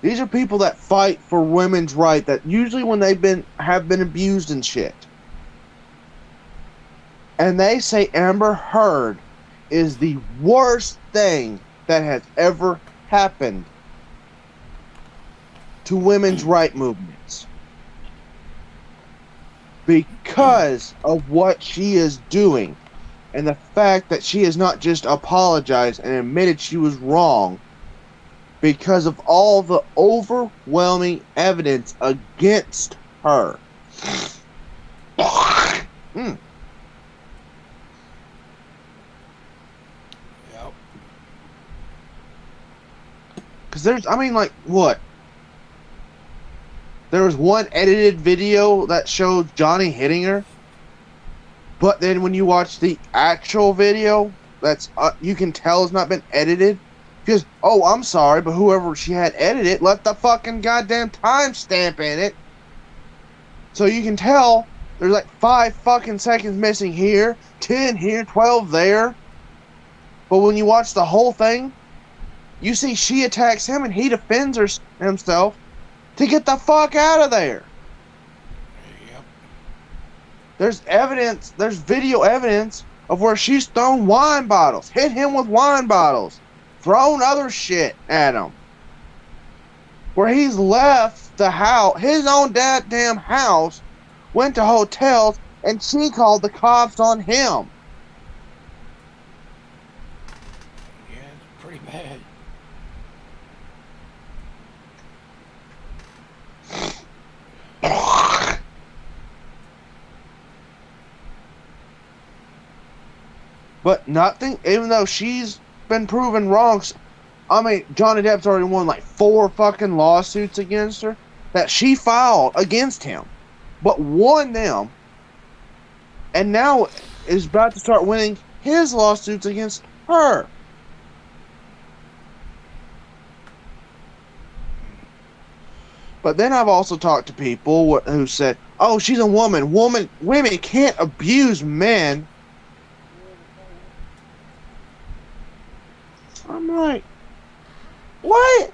These are people that fight for women's right, that usually when have been abused and shit. And they say Amber Heard is the worst thing that has ever happened to women's right movements. Because of what she is doing. And the fact that she has not just apologized and admitted she was wrong, because of all the overwhelming evidence against her. Yep. Because there's, I mean, like, what? There was one edited video that showed Johnny hitting her. But then when you watch the actual video, that's you can tell it's not been edited. Because, oh, I'm sorry, but whoever she had edited left the fucking goddamn timestamp in it. So you can tell there's like 5 fucking seconds missing here, 10 here, 12 there. But when you watch the whole thing, you see she attacks him and he defends himself to get the fuck out of there. Yep. There's evidence, there's video evidence of where she's thrown wine bottles, hit him with wine bottles, thrown other shit at him. Where he's left the house, his own goddamn house, went to hotels, and she called the cops on him. Yeah, it's pretty bad. But nothing, even though she's been proven wrong. I mean, Johnny Depp's already won like 4 fucking lawsuits against her that she filed against him, but won them, and now is about to start winning his lawsuits against her. But then I've also talked to people who said, "Oh, she's a woman. Women can't abuse men." I'm like, what?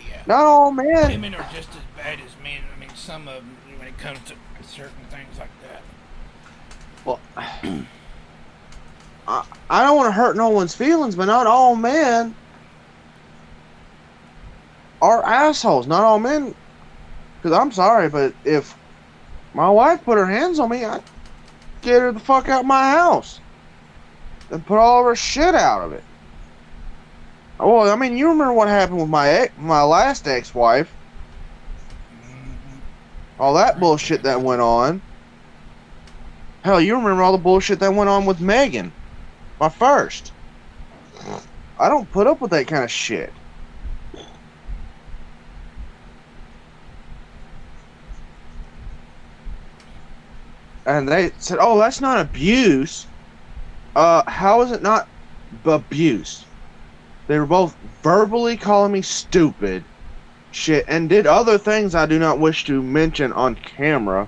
Yeah. Not all men. Women are just as bad as men. I mean, some of them, when it comes to certain things like that. Well, I don't want to hurt no one's feelings, but not all men are assholes. Not all men. Because I'm sorry, but if my wife put her hands on me, I'd get her the fuck out of my house and put all of her shit out of it. Well, I mean, you remember what happened with my last ex-wife. All that bullshit that went on. Hell, you remember all the bullshit that went on with Megan, my first. I don't put up with that kind of shit. And they said, "Oh, that's not abuse." How is it not abuse? They were both verbally calling me stupid shit and did other things I do not wish to mention on camera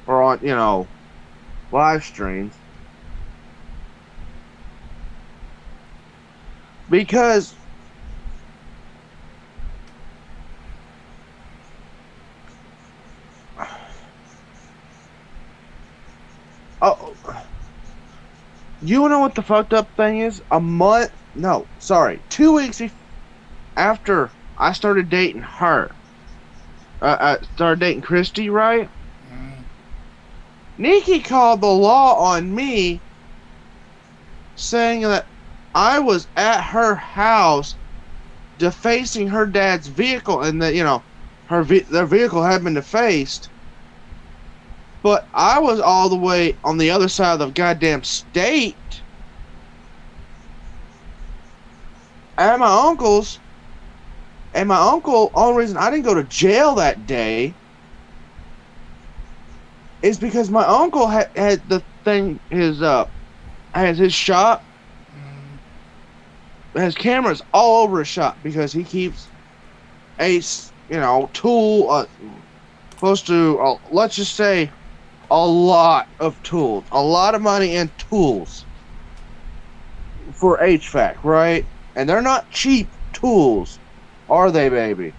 or on, live streams. Because you know what the fucked up thing is? 2 weeks after I started dating her, I started dating Christy, right? Nikki called the law on me, saying that I was at her house defacing her dad's vehicle, and that their vehicle had been defaced. But I was all the way on the other side of the goddamn state at my uncle's. And my uncle, only reason I didn't go to jail that day is because my uncle had the thing, has his shop, has cameras all over his shop because he keeps a, tool, close to, let's just say, a lot of tools, a lot of money in tools for HVAC, right? And they're not cheap tools, are they, baby?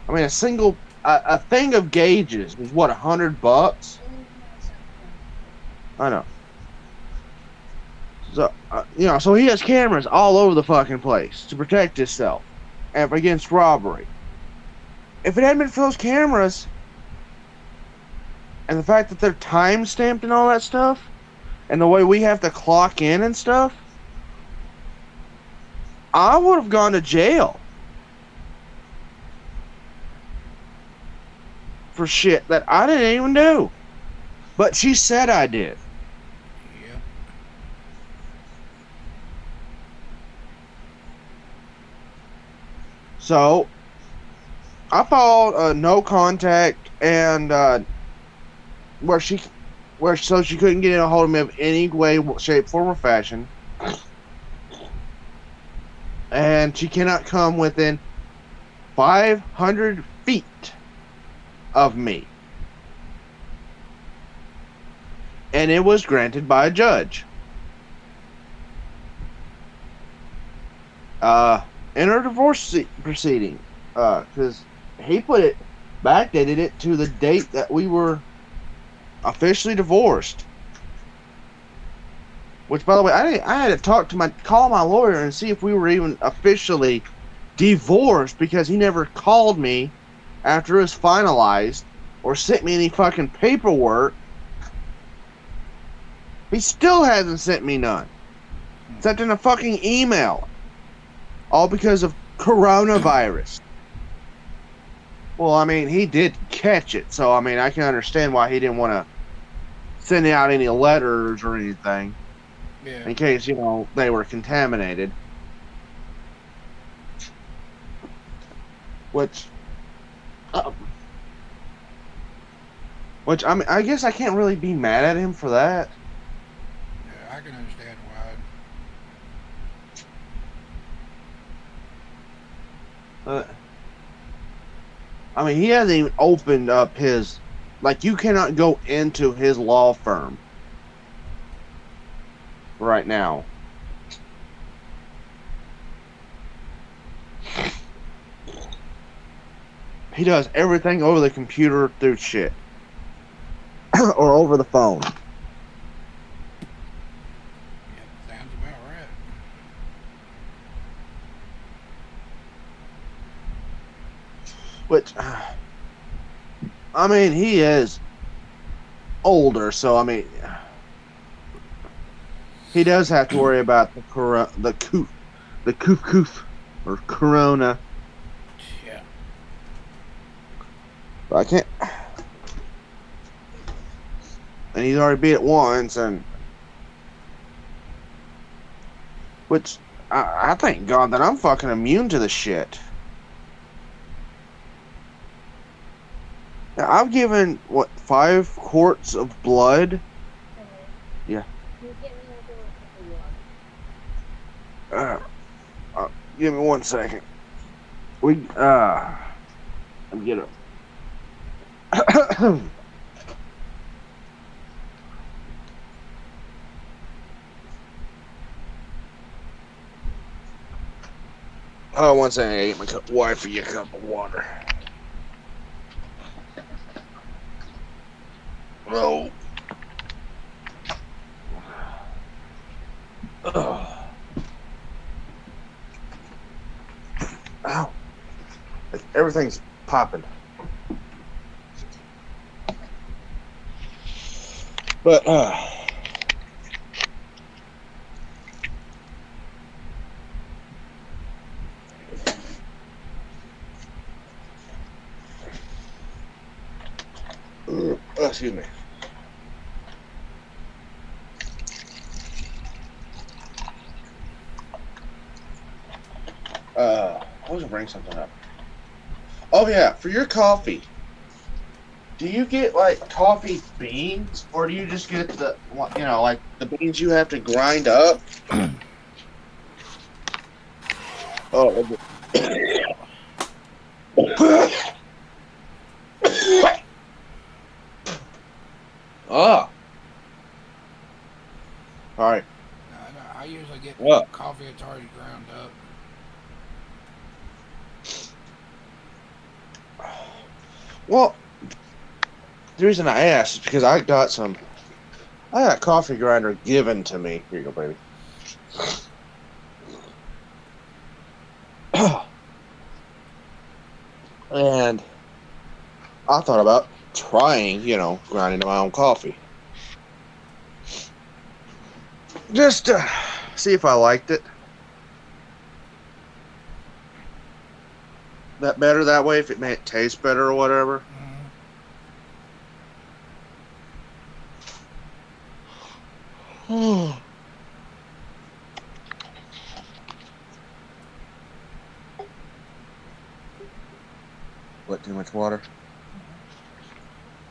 I mean, a thing of gauges was what, $100? I know. So, so he has cameras all over the fucking place to protect himself and against robbery. If it hadn't been for those cameras, and the fact that they're time stamped and all that stuff, and the way we have to clock in and stuff, I would have gone to jail for shit that I didn't even do. But she said I did. Yep. So I filed a no contact and where she where so she couldn't get a hold of me of any way, shape, form, or fashion, and she cannot come within 500 feet of me. And it was granted by a judge. In her divorce proceeding, because he backdated it to the date that we were officially divorced. Which, by the way, I had to call my lawyer and see if we were even officially divorced because he never called me after it was finalized or sent me any fucking paperwork. He still hasn't sent me none, except in a fucking email. All because of coronavirus. Well, I mean, he did catch it, so I mean, I can understand why he didn't want to send out any letters or anything Yeah. in case, they were contaminated. Which I mean, I guess I can't really be mad at him for that. Yeah, I can understand why. I mean, he hasn't even opened up his, like, you cannot go into his law firm right now. He does everything over the computer through shit. Or over the phone. Yeah, sounds about right. Which, I mean, he is older, so I mean, he does have to worry about the coof or corona. Yeah. But I can't. And he's already beat it once, and which I thank God that I'm fucking immune to the shit. Now, I've given 5 quarts of blood. Yeah. Can you get me like a little cup of water? Give me 1 second. I'm get it. Oh, 1 second. I get my wife for you a cup of water. No. Ugh. Ow. Everything's popping. But, excuse me. I was gonna bring something up. Oh yeah, for your coffee, do you get like coffee beans, or do you just get the like the beans you have to grind up? Oh. Ah. All right. I usually get What? coffee that's already ground up. Well, the reason I asked is because I got a coffee grinder given to me. Here you go, baby. And I thought about trying, grinding my own coffee. Just to see if I liked it. That better that way, if it made it taste better or whatever. Mm. What? Too much water?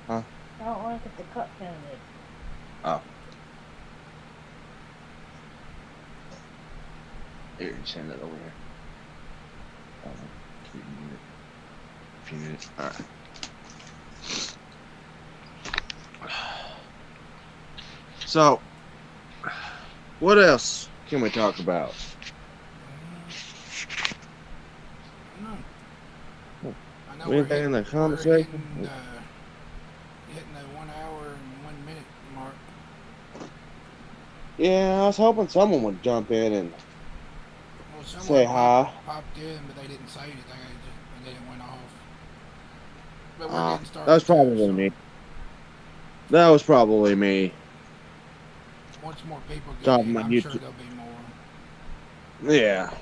Huh? I don't want to get the cup pounded. Oh. Here, send it over here. If you need it. If you need it. All right. So, what else can we talk about? I know Anything in the conversation? Hitting the 1 hour and 1 minute mark. Yeah, I was hoping someone would jump in and Well, say hi. popped in, but they didn't say anything. And then it went off. But we're getting started. That was too, probably so me. That was probably me. Once more people get Talking in, about I'm YouTube. sure there'll be more. Yeah.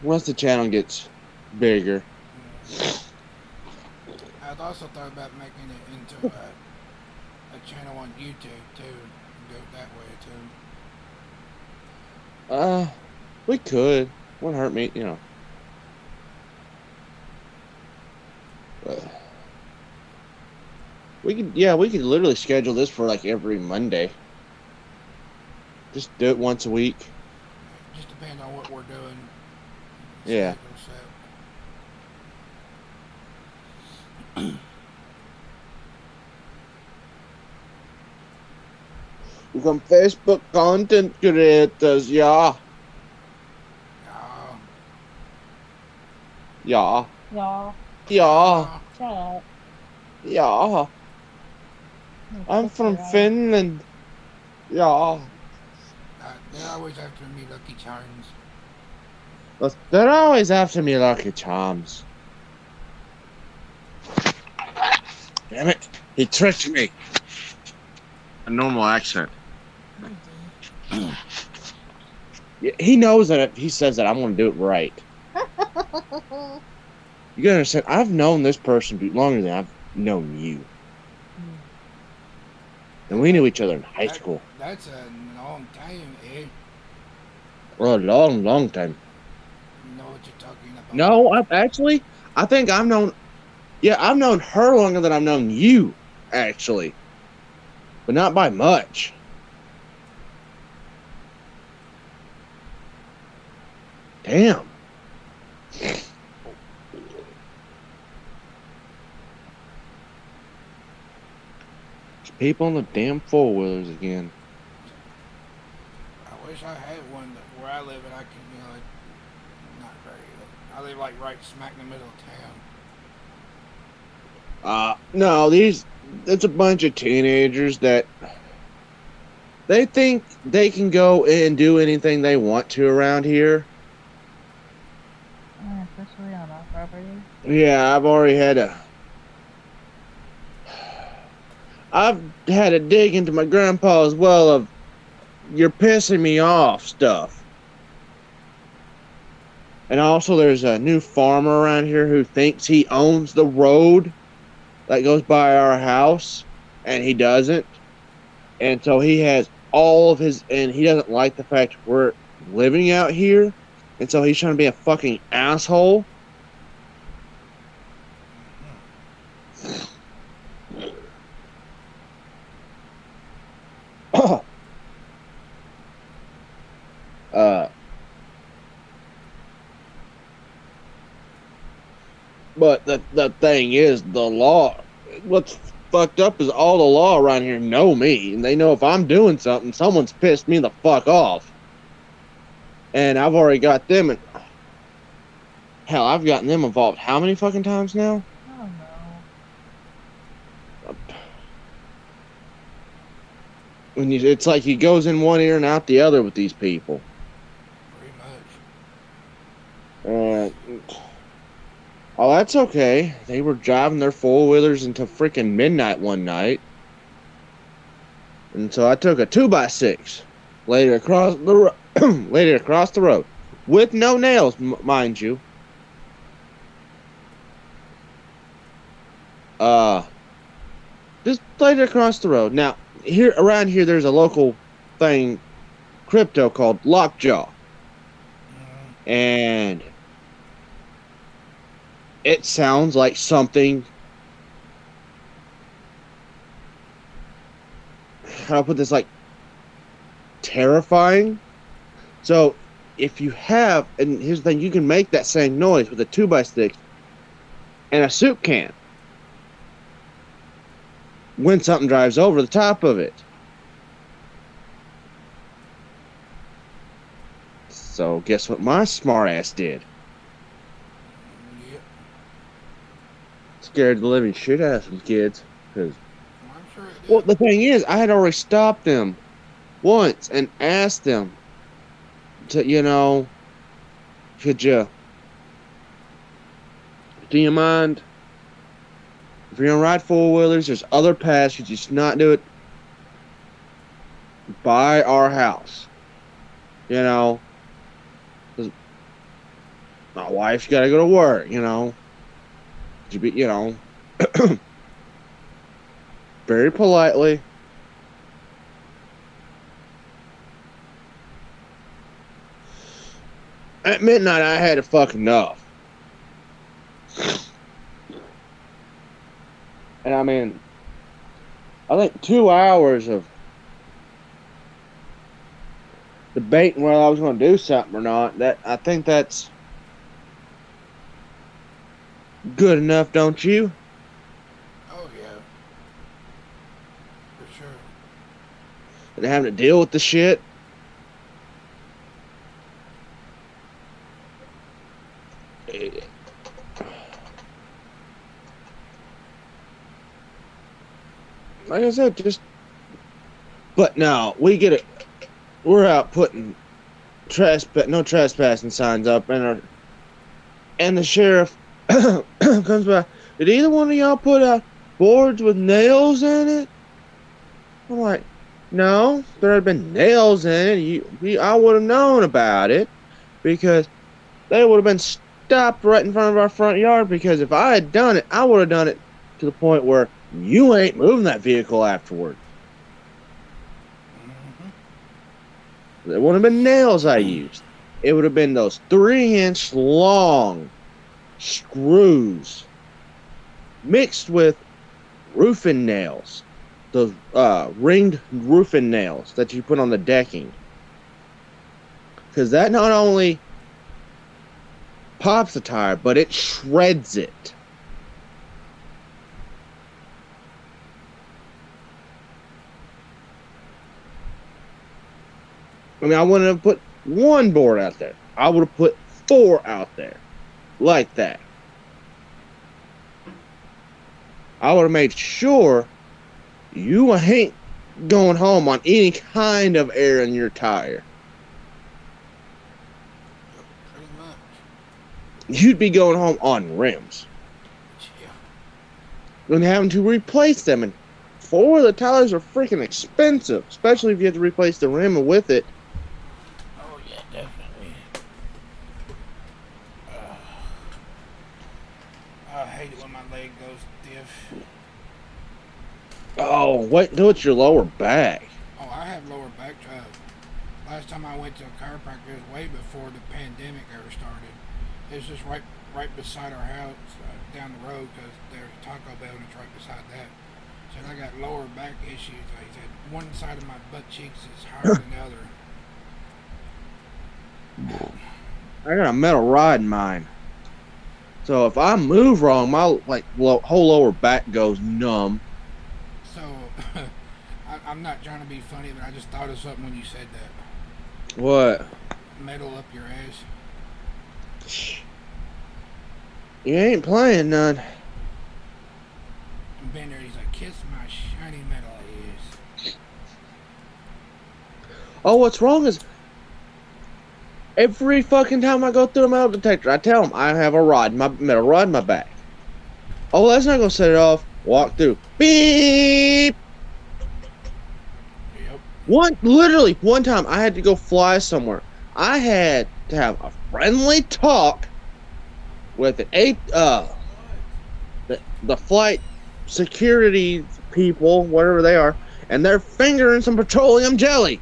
Once the channel gets bigger. I'd also thought about making it into a channel on YouTube too. And go that way too. We could. Wouldn't hurt me, you know. We could literally schedule this for like every Monday. Just do it once a week. Just depends on what we're doing. Yeah. Become Facebook content creators, yeah. Yeah. Y'all, Yeah. shut up. Yeah. I'm from Finland. Yeah. They're always after me, Lucky Charms. They're always after me, Lucky Charms. Damn it. He tricked me. A normal accent. Yeah, he knows that if he says that, I'm going to do it right. You gotta understand, I've known this person longer than I've known you. And we knew each other in high school. That's a long time, eh? Well, a long, long time. You know what you're talking about. No, I think I've known her longer than I've known you, actually. But not by much. Damn. People on the damn four-wheelers again. I wish I had one where I live and I can, not very. I live like right smack in the middle of town. No, it's a bunch of teenagers that they think they can go and do anything they want to around here. Especially on our property. Yeah, I've had to dig into my grandpa's well of "you're pissing me off" stuff. And also there's a new farmer around here who thinks he owns the road that goes by our house, and he doesn't. And so he has and he doesn't like the fact we're living out here, and so he's trying to be a fucking asshole. But the thing is, the law, what's fucked up is all the law around here know me, and they know if I'm doing something, someone's pissed me the fuck off. And I've already got them, and hell, I've gotten them involved how many fucking times now? I don't know. It's like he goes in one ear and out the other with these people. Pretty much. Oh, that's okay. They were driving their four-wheelers until freaking midnight one night. And so I took a 2x6, laid it across the road. With no nails, mind you. Just laid it across the road. Now, around here, there's a local thing, crypto, called Lockjaw. And It sounds like something. How do I put this? Like terrifying. So if you have, and here's the thing, you can make that same noise with a 2x6 and a soup can when something drives over the top of it. So guess what my smart ass did? Yep. Scared the living shit out of some kids. Cause, Well, I'm sure it did. well, the thing is, I had already stopped them once and asked them to, could you, do you mind if you're gonna ride four wheelers? There's other paths. You just not do it by our house. 'Cause my wife's got to go to work. To be, very politely. At midnight, I had a fucking enough. And I mean, I think 2 hours of debating whether I was going to do something or not, I think that's good enough, don't you? Oh yeah. For sure. And having to deal with the shit. Like I said, but no, we're out putting no trespassing signs up, and the sheriff comes by. Did either one of y'all put out boards with nails in it? I'm like, no, if there had been nails in it, I would have known about it, because they would have been stopped right in front of our front yard, because if I had done it, I would have done it to the point where you ain't moving that vehicle afterward. Mm-hmm. There wouldn't have been nails I used. It would have been those 3-inch long screws mixed with roofing nails. Those ringed roofing nails that you put on the decking. Because that not only pops the tire, but it shreds it. I mean, I wouldn't have put one board out there. I would have put 4 out there. Like that. I would have made sure you ain't going home on any kind of air in your tire. Pretty much. You'd be going home on rims. Yeah. And having to replace them. And 4 of the tires are freaking expensive. Especially if you have to replace the rim with it. Oh yeah, definitely. I hate it when my leg goes stiff. Oh, wait until it's your lower back. Oh, I have lower back. Last time I went to a chiropractor, it was way before the pandemic ever started. It was just right beside our house, down the road, because there's a Taco Bell and it's right beside that. So I got lower back issues. Like I said, one side of my butt cheeks is higher than the other. I got a metal rod in mine. So if I move wrong, my whole lower back goes numb. So, I'm not trying to be funny, but I just thought of something when you said that. What? Metal up your ass. You ain't playing none. And Ben there, he's like, kiss my shiny metal ass. Oh, what's wrong is every fucking time I go through a metal detector, I tell them I have a metal rod in my back. Oh, that's not gonna set it off. Walk through. Beep. Yep. Literally one time I had to go fly somewhere. I had to have a friendly talk with the flight security people, whatever they are, and they're fingering some petroleum jelly.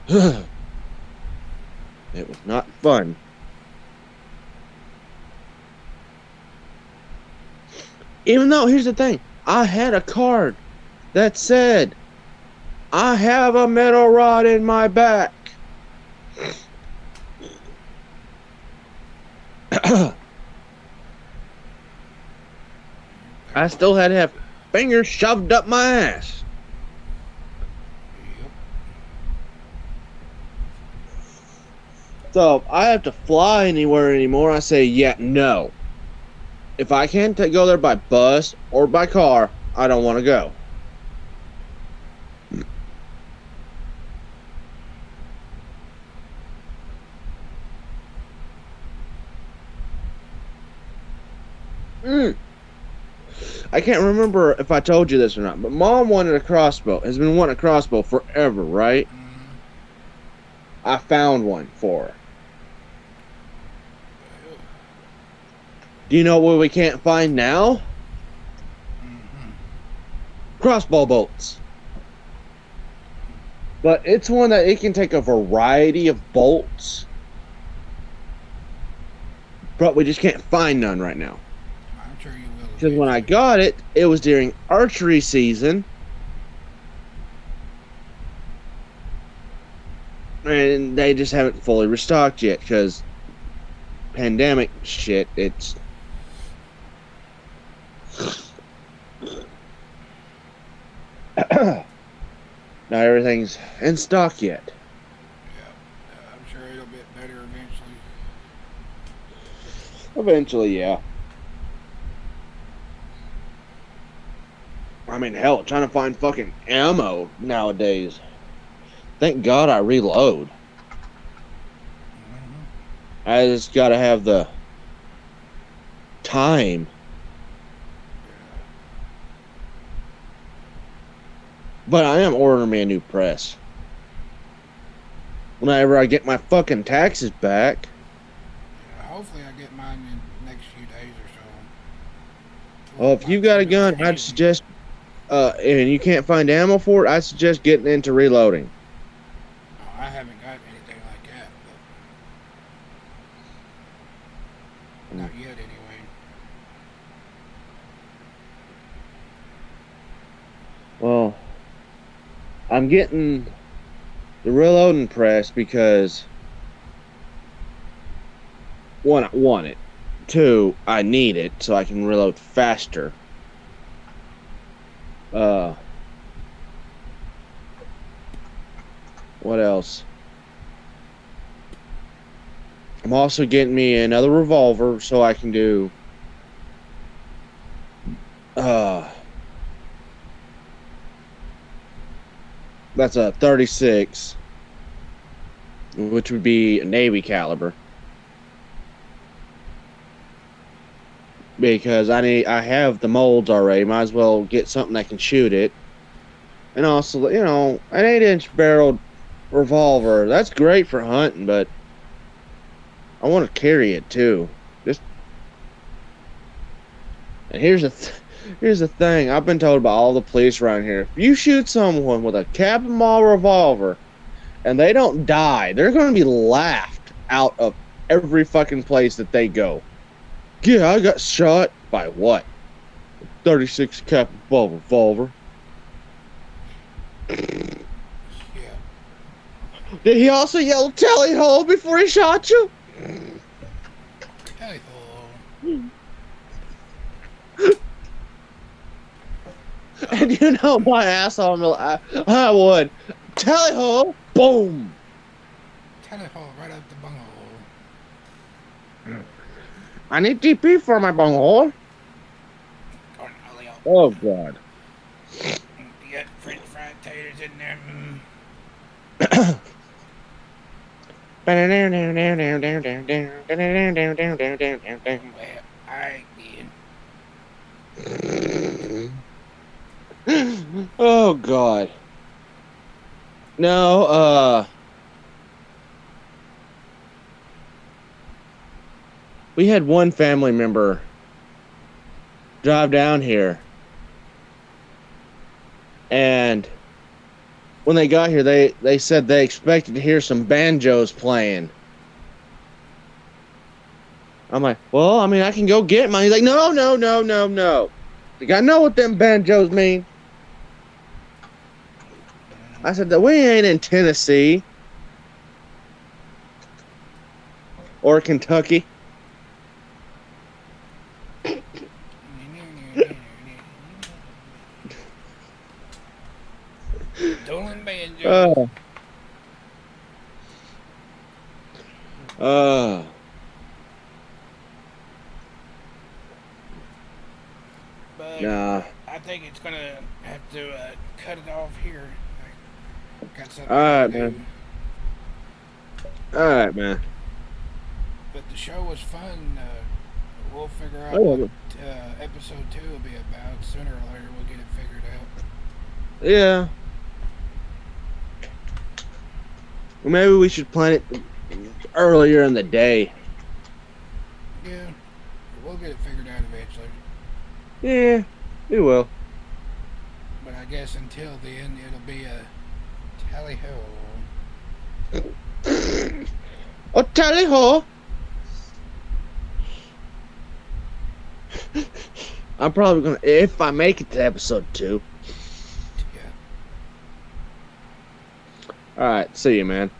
Wow. It was not fun. Even though, here's the thing, I had a card that said, I have a metal rod in my back. I still had to have fingers shoved up my ass. Yep. So if I have to fly anywhere anymore, I say, yeah, no. If I can't go there by bus or by car, I don't want to go. I can't remember if I told you this or not, but Mom wanted a crossbow. Has been wanting a crossbow forever, right? Mm-hmm. I found one for her. Do you know what we can't find now? Mm-hmm. Crossbow bolts. But it's one that it can take a variety of bolts. But we just can't find none right now. I'm sure you will. Because when I got it, it was during archery season. And they just haven't fully restocked yet because pandemic shit, it's... Not everything's in stock yet. Yeah. I'm sure it'll get better eventually. Eventually, yeah. I mean, hell, trying to find fucking ammo nowadays. Thank God I reload. Mm-hmm. I just gotta have the time. But I am ordering me a new press. Whenever I get my fucking taxes back. Yeah, hopefully I get mine in the next few days or so. Well, if you got a gun, I'd suggest, and you can't find ammo for it, I'd suggest getting into reloading. Oh, I haven't got anything like that, but not yet anyway. Well, I'm getting the reloading press because, one, I want it. Two, I need it so I can reload faster. What else? I'm also getting me another revolver so I can do that's a 36, which would be a Navy caliber. Because I have the molds already. Might as well get something that can shoot it. And also, you know, an 8-inch barreled revolver. That's great for hunting, but I want to carry it too. And here's the thing. I've been told by all the police around here. If you shoot someone with a Cap and Ball revolver and they don't die, they're going to be laughed out of every fucking place that they go. Yeah, I got shot by what? 36 Cap and Ball revolver. Yeah. Did he also yell "tally ho" before he shot you? Hey, And you know my asshole, I would. Tally ho, boom. telephone right up the bunghole. I need DP for my bunghole. Oh God. You got French fried taters in there. Well, I again. Oh God. No, we had one family member drive down here, and when they got here, they said they expected to hear some banjos playing. I'm like, well, I mean, I can go get mine. He's like, no, no, no, no, no. Like, I know what them banjos mean. I said that we ain't in Tennessee or Kentucky. Dolan banjo. Uh, uh, But nah. I think it's gonna have to cut it off here. I got something All I right, gotta do. man. All right, man. But the show was fun. We'll figure out Oh, what episode 2 will be about. Sooner or later, we'll get it figured out. yeah. Well, maybe we should plan it earlier in the day. Yeah, we'll get it figured out eventually. Yeah, we will. But I guess until then, it'll be a tally ho. Oh, tally ho! I'm probably gonna, if I make it to episode 2. Yeah. All right, see you, man.